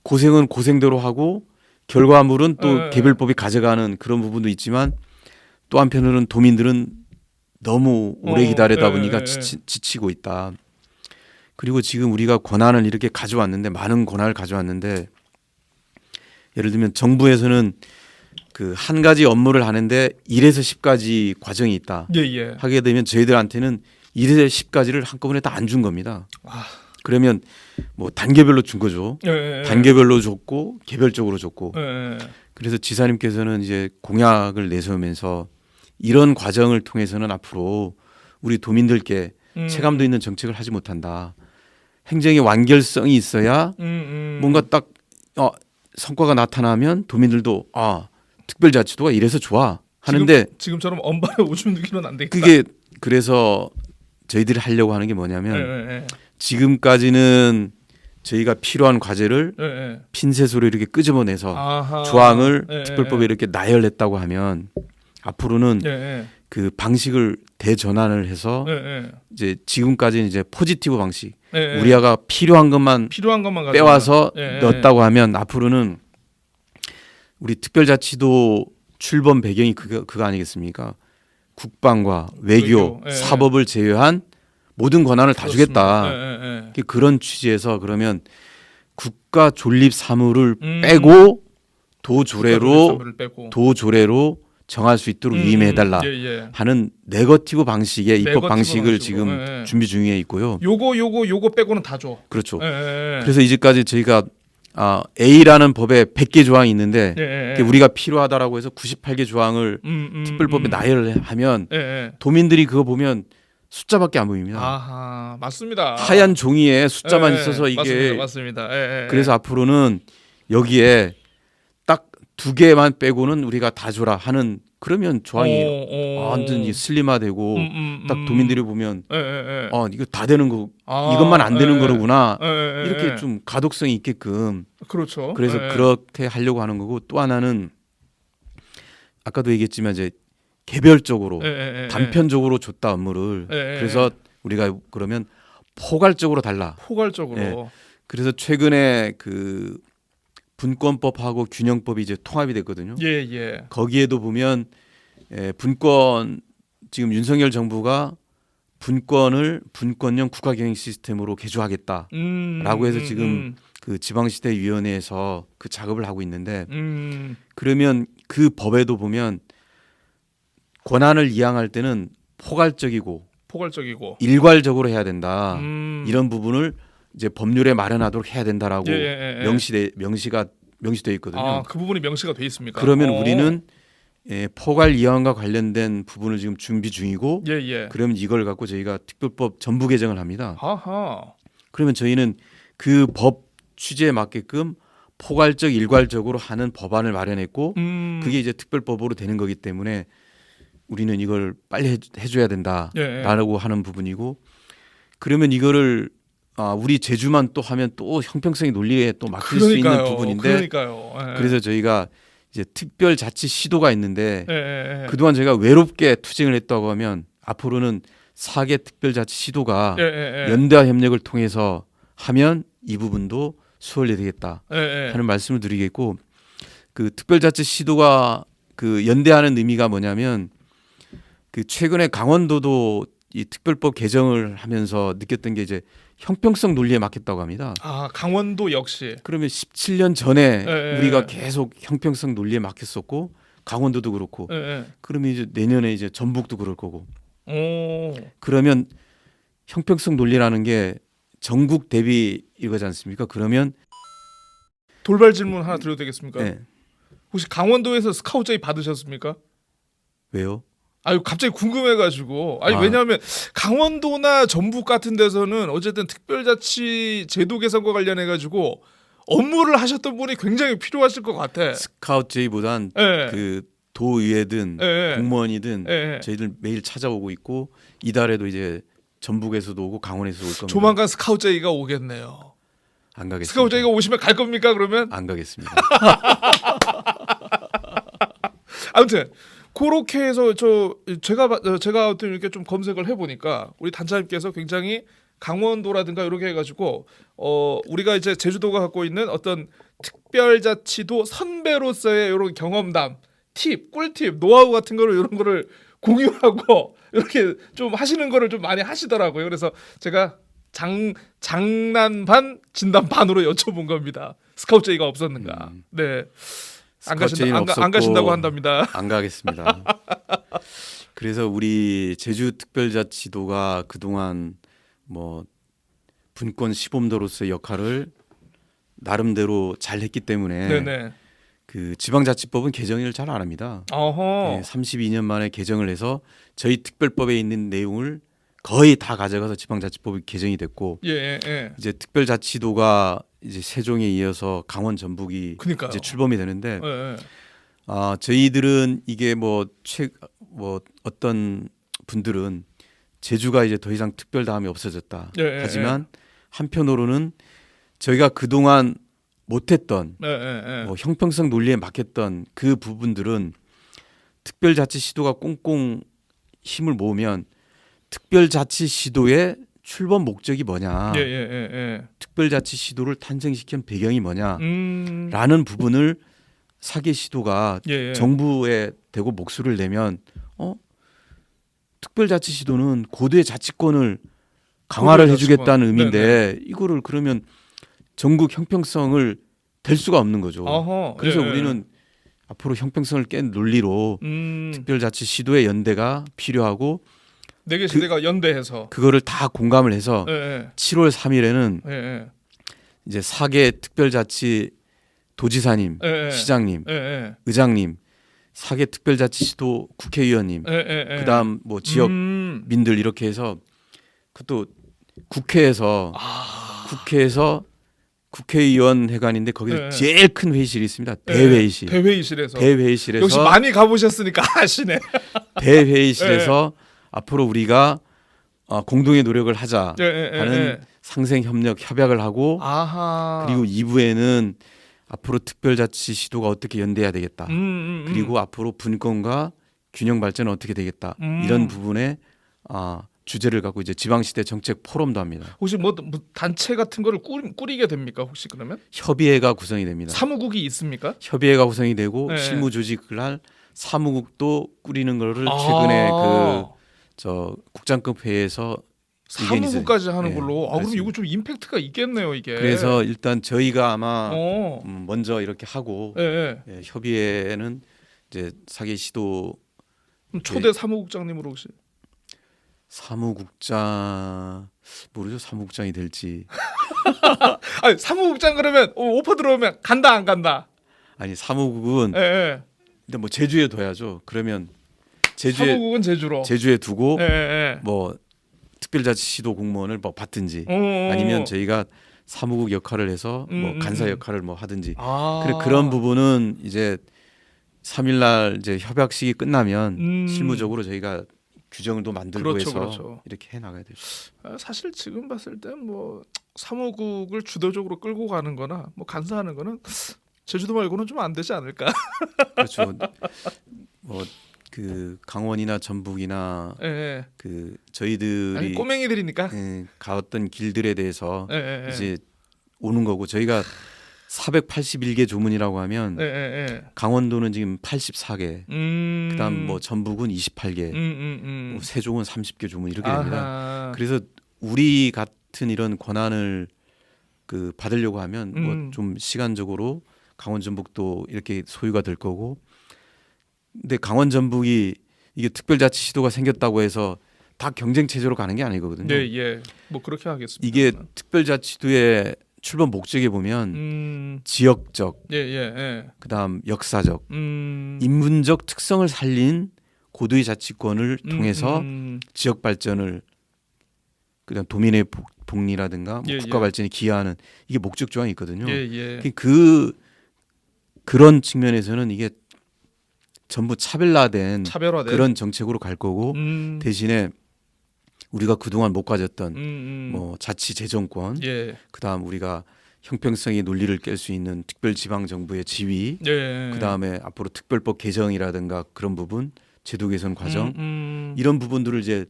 고생은 고생대로 하고 결과물은 또 개별법이 가져가는 그런 부분도 있지만 또 한편으로는 도민들은 너무 오래 기다리다 보니까 지치고 있다. 그리고 지금 우리가 권한을 이렇게 가져왔는데 많은 권한을 가져왔는데 예를 들면 정부에서는 그 한 가지 업무를 하는데 1에서 10가지 과정이 있다. 하게 되면 저희들한테는 1에서 10가지를 한꺼번에 다 안 준 겁니다. 그러면 뭐 단계별로 준 거죠. 단계별로 줬고 개별적으로 줬고. 그래서 지사님께서는 이제 공약을 내세우면서 이런 과정을 통해서는 앞으로 우리 도민들께 체감도 있는 정책을 하지 못한다. 행정의 완결성이 있어야 뭔가 딱 성과가 나타나면 도민들도 특별자치도가 이래서 좋아. 하는데 지금처럼 언발에 오줌 누기는 안 되겠다. 그게 그래서 저희들이 하려고 하는 게 뭐냐면 예. 지금까지는 저희가 필요한 과제를 예. 핀셋으로 이렇게 끄집어내서 아하. 조항을 예, 특별법에 이렇게 나열했다고 하면 앞으로는 예. 그 방식을 대전환을 해서 예. 이제 지금까지는 이제 포지티브 방식 예. 우리가 필요한 것만 필요한 것만 가져오면. 빼와서 예. 넣었다고 하면 앞으로는 우리 특별자치도 출범 배경이 그거 아니겠습니까? 국방과 외교, 예. 사법을 제외한 모든 권한을 다 주겠다. 예. 그런 취지에서 그러면 국가 존립 사무를 국가 빼고 도조례로 사무를 빼고. 정할 수 있도록 위임해달라 예. 하는 네거티브 방식의 입법 네거티브 방식을 방식으로. 지금 예. 준비 중에 있고요. 요거 빼고는 다 줘. 그렇죠. 예. 그래서 이제까지 저희가 A라는 법에 100개 조항이 있는데 예. 우리가 필요하다라고 해서 98개 조항을 특별법에 나열을 하면 예. 도민들이 그거 보면 숫자밖에 안 보입니다. 아하, 맞습니다. 하얀 종이에 숫자만 예. 있어서 이게 맞습니다. 예. 그래서 앞으로는 여기에 딱 2개만 빼고는 우리가 다 줘라 하는 그러면 조항이 완전히 슬림화되고 딱 도민들이 보면 예. 이거 다 되는 거 이것만 안 되는 거로구나 예. 이렇게 좀 가독성이 있게끔 그렇죠. 그래서 그렇게 하려고 하는 거고 또 하나는 아까도 얘기했지만 이제 개별적으로 단편적으로 줬다 업무를 그래서 우리가 그러면 포괄적으로 달라. 포괄적으로. 예. 그래서 최근에 그 분권법하고 균형법이 이제 통합이 됐거든요. 예. 거기에도 보면 분권 지금 윤석열 정부가 분권형 국가경영 시스템으로 개조하겠다라고 해서 지금 그 지방시대위원회에서 그 작업을 하고 있는데 그러면 그 법에도 보면 권한을 이양할 때는 포괄적이고 일괄적으로 해야 된다. 이런 부분을 이제 법률에 마련하도록 해야 된다라고 명시돼 있거든요. 그 부분이 명시가 돼 있습니까? 그러면 우리는 포괄 이양과 관련된 부분을 지금 준비 중이고 그러면 이걸 갖고 저희가 특별법 전부 개정을 합니다. 아하. 그러면 저희는 그 법 취지에 맞게끔 포괄적 일괄적으로 하는 법안을 마련했고 그게 이제 특별법으로 되는 거기 때문에 우리는 이걸 빨리 해줘야 된다라고 하는 부분이고 그러면 이거를 우리 제주만 또 하면 또 형평성의 논리에 또 막힐 수 있는 부분인데 그래서 저희가 이제 특별자치 시도가 있는데 그동안 저희가 외롭게 투쟁을 했다고 하면 앞으로는 4개 특별자치 시도가 연대와 협력을 통해서 하면 이 부분도 수월히 되겠다 하는 말씀을 드리겠고 그 특별자치 시도가 그 연대하는 의미가 뭐냐면 그 최근에 강원도도 이 특별법 개정을 하면서 느꼈던 게 이제 형평성 논리에 맡겼다고 합니다. 강원도 역시. 그러면 17년 전에 우리가 계속 형평성 논리에 맡겼었고 강원도도 그렇고 그러면 이제 내년에 이제 전북도 그럴 거고. 그러면 형평성 논리라는 게 전국 대비 이거지 않습니까? 그러면 돌발 질문 하나 드려도 되겠습니까? 네. 혹시 강원도에서 스카우트 제의 받으셨습니까? 왜요? 갑자기 궁금해가지고. 왜냐하면 강원도나 전북 같은 데서는 어쨌든 특별자치 제도 개선과 관련해가지고 업무를 하셨던 분이 굉장히 필요하실 것 같아. 스카우트 제의보단 그 도의회든 공무원이든 저희들 매일 찾아오고 있고 이달에도 이제 전북에서도 오고 강원에서도 올 겁니다. 조만간 스카우트 제의가 오겠네요. 안 가겠습니다. 스카우트 제의가 오시면 갈 겁니까 그러면? 안 가겠습니다. 아무튼 그렇게 해서 제가 어떤 이렇게 좀 검색을 해보니까 우리 단장님께서 굉장히 강원도라든가 이렇게 해가지고 우리가 이제 제주도가 갖고 있는 어떤 특별자치도 선배로서의 이런 경험담, 팁, 꿀팁, 노하우 같은 거를 이런 거를 공유하고 이렇게 좀 하시는 거를 좀 많이 하시더라고요. 그래서 제가 장난 반 진단 반으로 여쭤본 겁니다. 스카우트 제의가 없었는가? 네. 안 가신다고 한답니다. 안 가겠습니다. 그래서 우리 제주 특별자치도가 그동안 뭐 분권 시범도로서의 역할을 나름대로 잘 했기 때문에 그 지방자치법은 개정을 잘 안 합니다. 32년 만에 개정을 해서 저희 특별법에 있는 내용을 거의 다 가져가서 지방자치법이 개정이 됐고 이제 특별자치도가 이제 세종에 이어서 강원 전북이 이제 출범이 되는데 저희들은 이게 뭐 어떤 분들은 제주가 이제 더 이상 특별다함이 없어졌다. 예, 예, 하지만 한편으로는 저희가 그동안 못했던 예, 예, 예. 뭐 형평성 논리에 막혔던 그 부분들은 특별자치시도가 꽁꽁 힘을 모으면 특별자치시도의 출범 목적이 뭐냐, 예, 예, 예, 예. 특별자치시도를 탄생시킨 배경이 뭐냐라는 부분을 사개시도가 예, 예. 정부에 대고 목소리를 내면 특별자치시도는 고도의 자치권을 강화를 고도의 해주겠다는 자치권. 의미인데 이거를 그러면 전국 형평성을 댈 수가 없는 거죠. 어허, 그래서 예, 예. 우리는 앞으로 형평성을 깬 논리로 특별자치시도의 연대가 필요하고 네 개 시대가 연대해서 그거를 다 공감을 해서 예, 예. 7월 3일에는 예, 예. 이제 4개 특별자치 도지사님, 예, 예. 시장님, 예, 예. 의장님, 4개 특별자치시도 국회의원님, 예, 예, 예. 그다음 뭐 지역 민들 이렇게 해서 그것도 국회에서 국회의원 회관인데 거기서 네. 제일 큰 회의실이 있습니다. 예, 대회의실. 대회의실에서. 대회의실에서 역시 많이 가보셨으니까 아시네. 대회의실에서 앞으로 우리가 공동의 노력을 하자 예, 예, 예, 하는 예. 상생 협력 협약을 하고 아하. 그리고 2부에는 앞으로 특별자치 시도가 어떻게 연대해야 되겠다. 그리고 앞으로 분권과 균형 발전은 어떻게 되겠다. 이런 부분에 주제를 갖고 이제 지방시대 정책 포럼도 합니다. 혹시 뭐 단체 같은 거를 꾸리게 됩니까? 혹시 그러면 협의회가 구성이 됩니다. 사무국이 있습니까? 협의회가 구성이 되고 네. 실무 조직을 할 사무국도 꾸리는 거를 최근에 저 국장급 회의에서 의견이 있어요. 사무국까지 하는 네, 걸로. 그럼 그렇습니다. 이거 좀 임팩트가 있겠네요, 이게. 그래서 일단 저희가 아마 어. 먼저 이렇게 하고 예, 예. 협의회는 이제 사기 시도 그럼 초대 사무국장님으로 혹시. 사무국장 모르죠. 사무국장이 될지. 아니, 사무국장 그러면 오퍼 들어오면 간다 안 간다. 아니 사무국은 예, 예. 일단 뭐 제주에 둬야죠. 그러면 사무국은 제주로. 제주에 두고 예, 예. 뭐 특별자치시도 공무원을 뭐 받든지 어. 아니면 저희가 사무국 역할을 해서 뭐 간사 음. 역할을 뭐 하든지 아. 그런 부분은 이제 3일날 이제 협약식이 끝나면 실무적으로 저희가 규정을 또 만들고 그렇죠, 해서 그렇죠. 이렇게 해 나가야 되죠. 사실 지금 봤을 땐 뭐 사무국을 주도적으로 끌고 가는 거나 뭐 간사하는 거는 제주도 말고는 좀 안 되지 않을까. 그렇죠. 뭐 그 강원이나 전북이나 예, 예. 그 저희들이 아니, 꼬맹이들이니까. 가었던 길들에 대해서 예, 예, 예. 이제 오는 거고 저희가 481개 조문이라고 하면 예, 예, 예. 강원도는 지금 84개, 그다음 뭐 전북은 28개, 뭐 세종은 30개 조문 이렇게 됩니다. 아하. 그래서 우리 같은 이런 권한을 그 받으려고 하면 뭐 좀 시간적으로 강원 전북도 이렇게 소유가 될 거고, 근데 강원 전북이 이게 특별자치 시도가 생겼다고 해서 다 경쟁 체제로 가는 게 아니거든요. 네, 예. 뭐 그렇게 하겠습니다. 이게 특별자치도의 출범 목적에 보면 지역적, 예, 예, 예. 그다음 역사적, 인문적 특성을 살린 고도의 자치권을 통해서 지역 발전을 그다음 도민의 복리라든가 뭐 예, 국가 예. 발전에 기여하는 이게 목적 조항이 있거든요. 예, 예. 그런 측면에서는 이게 전부 차별화된 그런 정책으로 갈 거고 대신에 우리가 그동안 못 가졌던 뭐 자치 재정권, 예. 그다음 우리가 형평성의 논리를 깰 수 있는 특별지방정부의 지위, 예. 그다음에 앞으로 특별법 개정이라든가 그런 부분, 제도 개선 과정 이런 부분들을 이제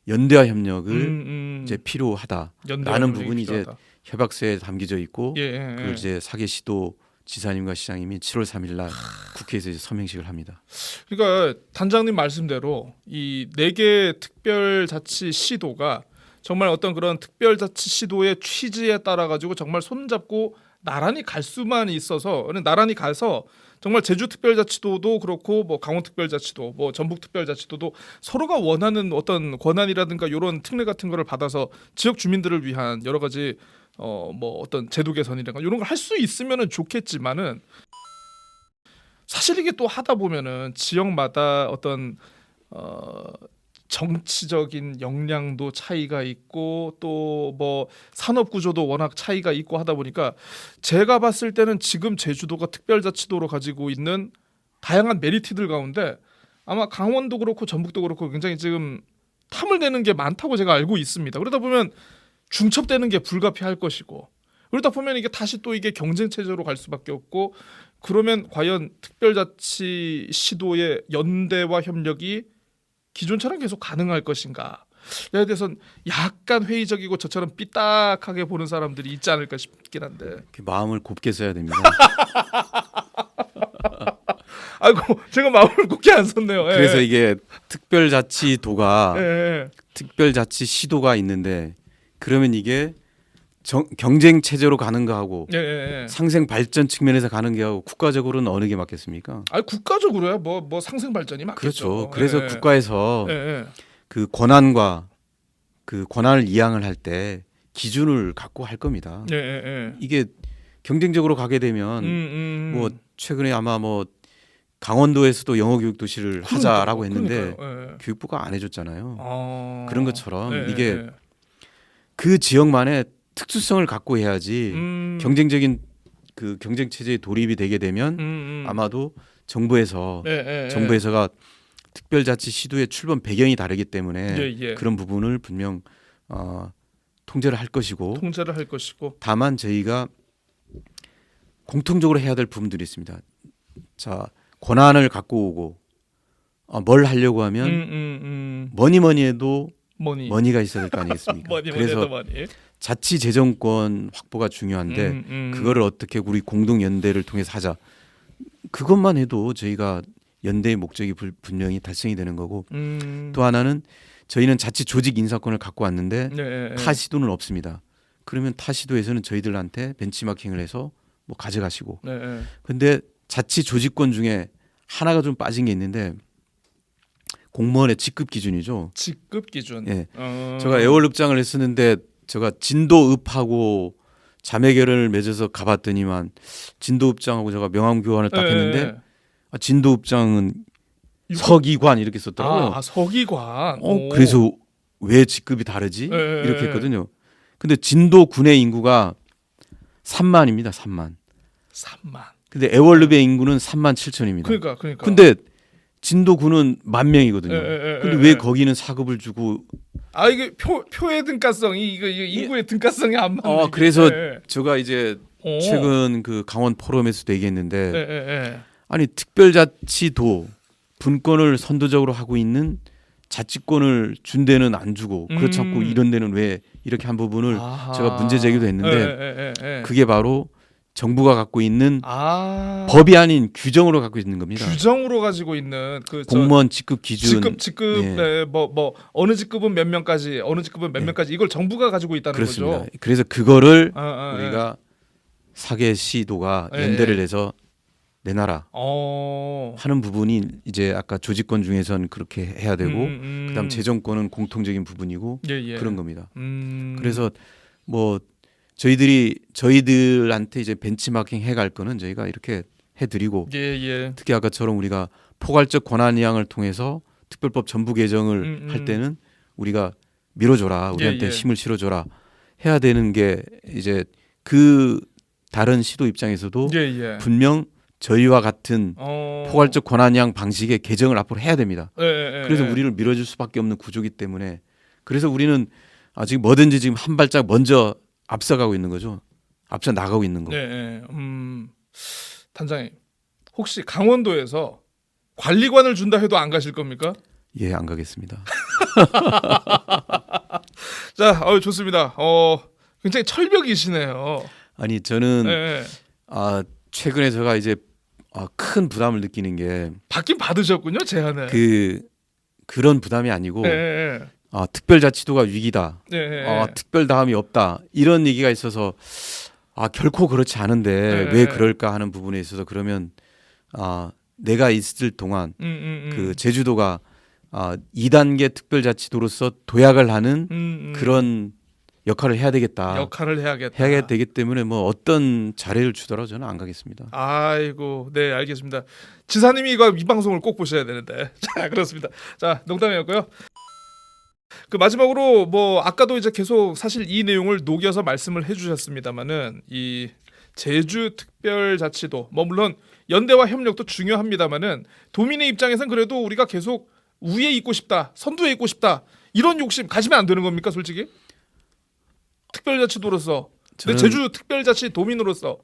연대와 협력을 이제 필요하다라는 부분이 이제 협약서에 담겨져 있고 예, 그걸 이제 사계시도 지사님과 시장님이 7월 3일 날 국회에서 이제 서명식을 합니다. 그러니까 단장님 말씀대로 이 4개 특별자치 시도가 정말 어떤 그런 특별자치 시도의 취지에 따라 가지고 정말 손잡고 나란히 갈 수만 있어서 나란히 가서 정말 제주특별자치도도 그렇고 뭐 강원특별자치도 뭐 전북특별자치도도 서로가 원하는 어떤 권한이라든가 이런 특례 같은 거를 받아서 지역 주민들을 위한 여러 가지 뭐 어떤 제도 개선이라든가 이런 걸 할 수 있으면은 좋겠지만은 사실 이게 또 하다 보면은 지역마다 어떤 정치적인 역량도 차이가 있고 또 뭐 산업 구조도 워낙 차이가 있고 하다 보니까 제가 봤을 때는 지금 제주도가 특별자치도로 가지고 있는 다양한 메리트들 가운데 아마 강원도 그렇고 전북도 그렇고 굉장히 지금 탐을 내는 게 많다고 제가 알고 있습니다. 그러다 보면 중첩되는 게 불가피할 것이고 그러다 보면 이게 다시 또 이게 경쟁 체제로 갈 수밖에 없고 그러면 과연 특별자치 시도의 연대와 협력이 기존처럼 계속 가능할 것인가? 에 대해서는 약간 회의적이고 저처럼 삐딱하게 보는 사람들이 있지 않을까 싶긴 한데. 이렇게 마음을 곱게 써야 됩니다. 아이고 제가 마음을 곱게 안 썼네요. 예. 그래서 이게 특별자치도가 예. 특별자치 시도가 있는데 그러면 이게 경쟁 체제로 가는가 하고 예. 상생 발전 측면에서 가는 게 하고 국가적으로는 어느 게 맞겠습니까? 아 국가적으로야 뭐 상생 발전이 맞겠죠. 그렇죠. 그래서 예. 국가에서 예. 그 권한과 그 권한을 이양을 할 때 기준을 갖고 할 겁니다. 예. 이게 경쟁적으로 가게 되면 뭐 최근에 아마 뭐 강원도에서도 영어 교육 도시를 하자라고 했는데 그러니까요. 예. 교육부가 안 해줬잖아요. 아. 그런 것처럼 예. 이게 그 지역만의 특수성을 갖고 해야지 경쟁적인 그 경쟁 체제에 돌입이 되게 되면 아마도 정부에서가 특별자치 시도의 출범 배경이 다르기 때문에 그런 부분을 분명 통제를 할 것이고 다만 저희가 공통적으로 해야 될 부분들이 있습니다. 자 권한을 갖고 오고 뭘 하려고 하면 뭐니 해도 머니가 있어야 될 거 아니겠습니까? 그래서 자치재정권 확보가 중요한데 그거를 어떻게 우리 공동 연대를 통해서 하자. 그것만 해도 저희가 연대의 목적이 분명히 달성이 되는 거고 또 하나는 저희는 자치 조직 인사권을 갖고 왔는데 타 시도는 없습니다. 그러면 타 시도에서는 저희들한테 벤치마킹을 해서 뭐 가져가시고 근데 자치 조직권 중에 하나가 좀 빠진 게 있는데 공무원의 직급 기준이죠. 직급 기준. 예. 제가 애월읍장을 했었는데 제가 진도읍하고 자매결연을 맺어서 가봤더니만 진도읍장하고 제가 명함교환을 딱 했는데 진도읍장은 서기관 이렇게 썼더라고요. 서기관. 그래서 왜 직급이 다르지? 이렇게 했거든요. 근데 진도군의 인구가 3만입니다. 3만. 근데 애월읍의 인구는 3만 7천입니다. 그러니까. 근데 진도군은 10,000명이거든요. 근데 왜 거기는 사급을 주고 이게 표의 등가성이 이거 인구의 등가성이 안 맞네. 그래서 제가 이제 최근 그 강원 포럼에서도 얘기했는데 아니 특별자치도 분권을 선도적으로 하고 있는 자치권을 준 데는 안 주고 그렇지 않고 이런 데는 왜 이렇게 한 부분을 제가 문제 제기도 했는데 그게 바로 정부가 갖고 있는 법이 아닌 규정으로 갖고 있는 겁니다. 규정으로 가지고 있는 그 공무원 직급 기준. 직급에 뭐 어느 직급은 몇 명까지, 어느 직급은 몇 명까지 이걸 정부가 가지고 있다는 그렇습니다. 거죠. 그래서 그거를 우리가 사계시도가 연대를 해서 내놔라 하는 부분이 이제 아까 조직권 중에선 그렇게 해야 되고 그다음 재정권은 공통적인 부분이고 그런 겁니다. 그래서 뭐 저희들한테 이제 벤치마킹 해갈 거는 저희가 이렇게 해드리고 특히 아까처럼 우리가 포괄적 권한이양을 통해서 특별법 전부 개정을 할 때는 우리가 밀어줘라, 우리한테 힘을 실어줘라 해야 되는 게 이제 그 다른 시도 입장에서도 분명 저희와 같은 포괄적 권한이양 방식의 개정을 앞으로 해야 됩니다. 그래서 우리를 밀어줄 수밖에 없는 구조이기 때문에 그래서 우리는 지금 뭐든지 지금 한 발짝 먼저 앞서가고 있는 거죠. 앞서 나가고 있는 거. 단장님, 혹시 강원도에서 관리관을 준다 해도 안 가실 겁니까? 예, 안 가겠습니다. 자, 좋습니다. 굉장히 철벽이시네요. 아니 저는 최근에 제가 이제 큰 부담을 느끼는 게 받긴 받으셨군요, 제안을. 그런 부담이 아니고 특별자치도가 위기다. 특별다음이 없다. 이런 얘기가 있어서 결코 그렇지 않은데 왜 그럴까 하는 부분에 있어서 그러면 내가 있을 동안 그 제주도가 2단계 특별자치도로서 도약을 하는 그런 역할을 해야 되겠다. 해야 되기 때문에 뭐 어떤 자리를 주더라도 저는 안 가겠습니다. 아이고, 네, 알겠습니다. 지사님이 이 방송을 꼭 보셔야 되는데. 자, 그렇습니다. 자, 농담이었고요. 그 마지막으로 뭐 아까도 이제 계속 사실 이 내용을 녹여서 말씀을 해주셨습니다만은 이 제주특별자치도 뭐 물론 연대와 협력도 중요합니다만은 도민의 입장에선 그래도 우리가 계속 우위에 있고 싶다, 선두에 있고 싶다 이런 욕심 가지면 안 되는 겁니까, 솔직히? 특별자치도로서, 근데 제주특별자치 도민으로서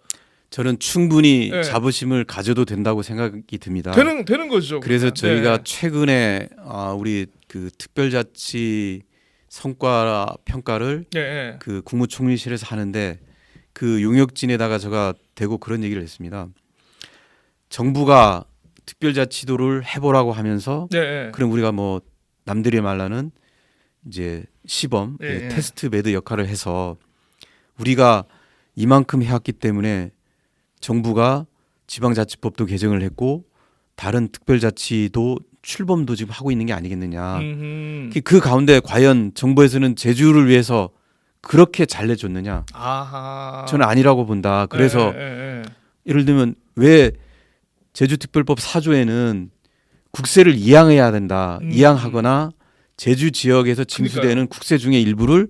저는 충분히 네. 자부심을 가져도 된다고 생각이 듭니다. 되는 거죠. 그래서 그러면. 저희가 네. 최근에 우리 그 특별자치 성과 평가를 네. 그 국무총리실에서 하는데 그 용역진에다가 제가 대고 그런 얘기를 했습니다. 정부가 특별자치도를 해보라고 하면서 네. 그럼 우리가 뭐 남들이 말하는 이제 시범, 예. 테스트 베드 역할을 해서 우리가 이만큼 해왔기 때문에 정부가 지방자치법도 개정을 했고 다른 특별자치도 출범도 지금 하고 있는 게 아니겠느냐. 그 가운데 과연 정부에서는 제주를 위해서 그렇게 잘 내줬느냐? 아하. 저는 아니라고 본다. 그래서 예를 들면 왜 제주특별법 4조에는 국세를 이양해야 된다. 이양하거나 제주 지역에서 징수되는 국세 중에 일부를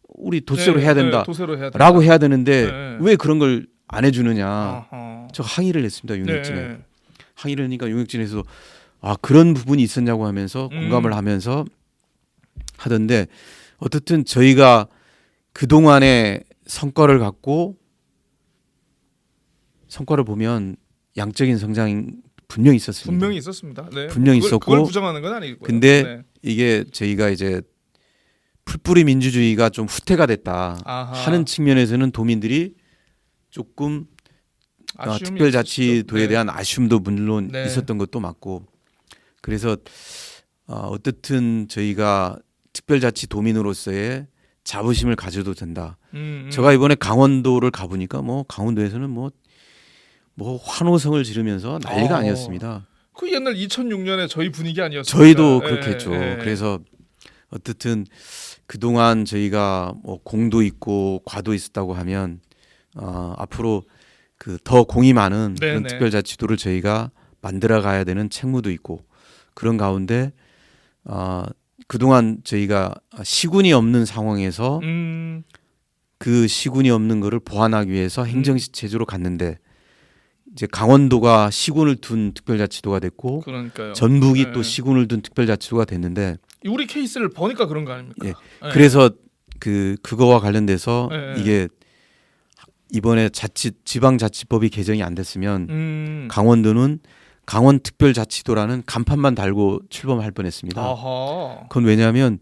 우리 도세로 해야 된다. 도세로 해야 라고 해야 되는데 네. 왜 그런 걸 안 해주느냐. 아하. 저 항의를 했습니다. 용역진에. 네. 항의를 하니까 용역진에서 그런 부분이 있었냐고 하면서 공감을 하면서 하던데 어쨌든 저희가 그동안의 성과를 갖고 성과를 보면 양적인 성장이 분명히 있었습니다. 분명히 있었습니다. 네. 분명히 그걸, 있었고 그걸 부정하는 건 아니고요. 근데 네. 이게 저희가 이제 풀뿌리 민주주의가 좀 후퇴가 됐다 아하. 하는 측면에서는 도민들이 조금 아쉬움이 특별자치도에 있으시죠. 네. 대한 아쉬움도 물론 네. 있었던 것도 맞고 그래서 어떻든 저희가 특별자치 도민으로서의 자부심을 가져도 된다. 제가 이번에 강원도를 가보니까 뭐 강원도에서는 뭐 환호성을 지르면서 난리가 아니었습니다. 그 옛날 2006년에 저희 분위기 아니었어요? 저희도 그렇게 했죠. 그래서 어떻든 그동안 저희가 뭐 공도 있고 과도 있었다고 하면 앞으로 그 더 공이 많은 그런 네네. 특별자치도를 저희가 만들어 가야 되는 책무도 있고 그런 가운데 그동안 저희가 시군이 없는 상황에서 그 시군이 없는 거를 보완하기 위해서 행정시 체제로 갔는데 이제 강원도가 시군을 둔 특별자치도가 됐고 그러니까요. 전북이 네. 또 시군을 둔 특별자치도가 됐는데 우리 케이스를 보니까 그런 거 아닙니까? 예. 네. 그래서 그거와 관련돼서 네. 이게 이번에 지방자치법이 개정이 안 됐으면 강원도는 강원특별자치도라는 간판만 달고 출범할 뻔했습니다. 아하. 그건 왜냐하면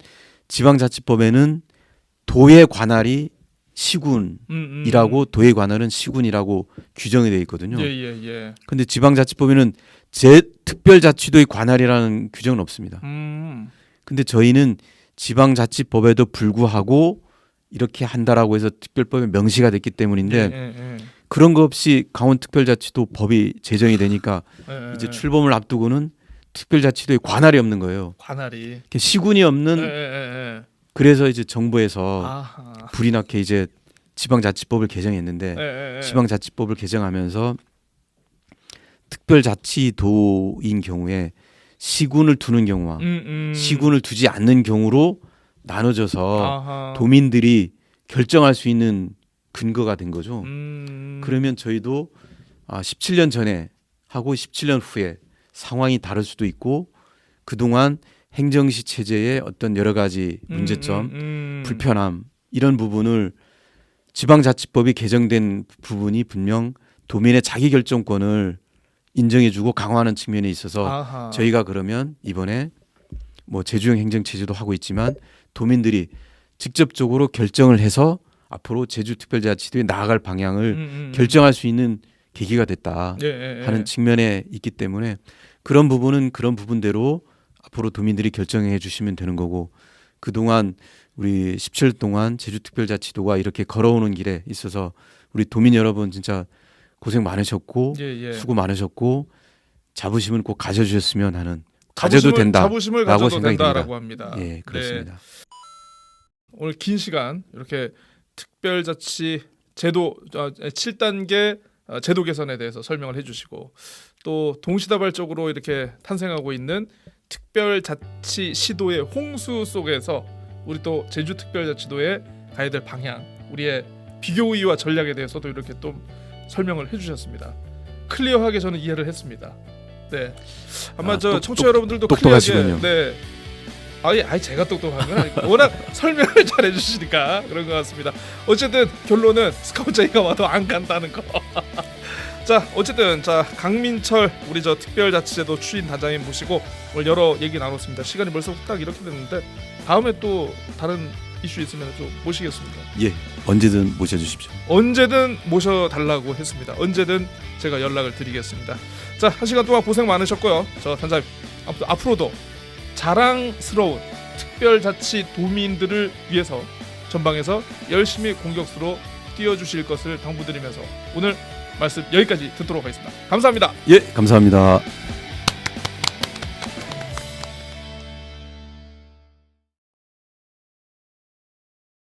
지방자치법에는 도의 관할이 시군이라고 도의 관할은 시군이라고 규정이 되어 있거든요. 예. 근데 지방자치법에는 특별자치도의 관할이라는 규정은 없습니다. 근데 저희는 지방자치법에도 불구하고 이렇게 한다라고 해서 특별법에 명시가 됐기 때문인데 그런 거 없이 강원특별자치도 법이 제정이 되니까 이제 출범을 앞두고는 특별자치도의 관할이 없는 거예요. 관할이 시군이 없는 그래서 이제 정부에서 아하. 불이 나게 이제 지방자치법을 개정했는데 지방자치법을 개정하면서 특별자치도인 경우에 시군을 두는 경우와 시군을 두지 않는 경우로 나눠져서 아하. 도민들이 결정할 수 있는 근거가 된 거죠. 그러면 저희도 17년 전에 하고 17년 후에 상황이 다를 수도 있고 그동안 행정시 체제의 어떤 여러 가지 문제점, 불편함 이런 부분을 지방자치법이 개정된 부분이 분명 도민의 자기결정권을 인정해주고 강화하는 측면에 있어서 아하. 저희가 그러면 이번에 뭐 제주형 행정체제도 하고 있지만 도민들이 직접적으로 결정을 해서 앞으로 제주특별자치도에 나아갈 방향을 결정할 수 있는 계기가 됐다 하는 측면에 있기 때문에 그런 부분은 그런 부분대로 앞으로 도민들이 결정해 주시면 되는 거고 그동안 우리 17년 동안 제주특별자치도가 이렇게 걸어오는 길에 있어서 우리 도민 여러분 진짜 고생 많으셨고 수고 많으셨고 자부심은 꼭 가져주셨으면 하는 가져도 자부심을 된다라고 가져도 생각이 된다라고 듭니다. 합니다. 예, 그렇습니다. 네. 오늘 긴 시간 이렇게 특별자치 제도 7단계 제도 개선에 대해서 설명을 해주시고 또 동시다발적으로 이렇게 탄생하고 있는 특별자치 시도의 홍수 속에서 우리 또 제주특별자치도에 가야 될 방향, 우리의 비교의와 전략에 대해서도 이렇게 또 설명을 해주셨습니다. 클리어하게 저는 이해를 했습니다. 네, 아마 아, 저 청취자 여러분들도 똑똑하시군요. 클리어하게, 네, 아예 제가 똑똑한 건 아니고 워낙 설명을 잘 해주시니까 그런 것 같습니다. 어쨌든 결론은 스카우트제이가 와도 안 간다는 거. 자, 어쨌든 자 강민철 우리 저 특별자치제도 추진 단장님 모시고 오늘 여러 얘기 나눴습니다. 시간이 벌써 딱 이렇게 됐는데 다음에 또 다른 이슈 있으면 좀 모시겠습니다. 예, 언제든 모셔주십시오. 언제든 모셔달라고 했습니다. 언제든 제가 연락을 드리겠습니다. 자, 한 시간 동안 고생 많으셨고요. 저 단장님 아무튼 앞으로도 자랑스러운 특별자치 도민들을 위해서 전방에서 열심히 공격수로 뛰어주실 것을 당부드리면서 오늘 말씀 여기까지 듣도록 하겠습니다. 감사합니다. 예, 감사합니다.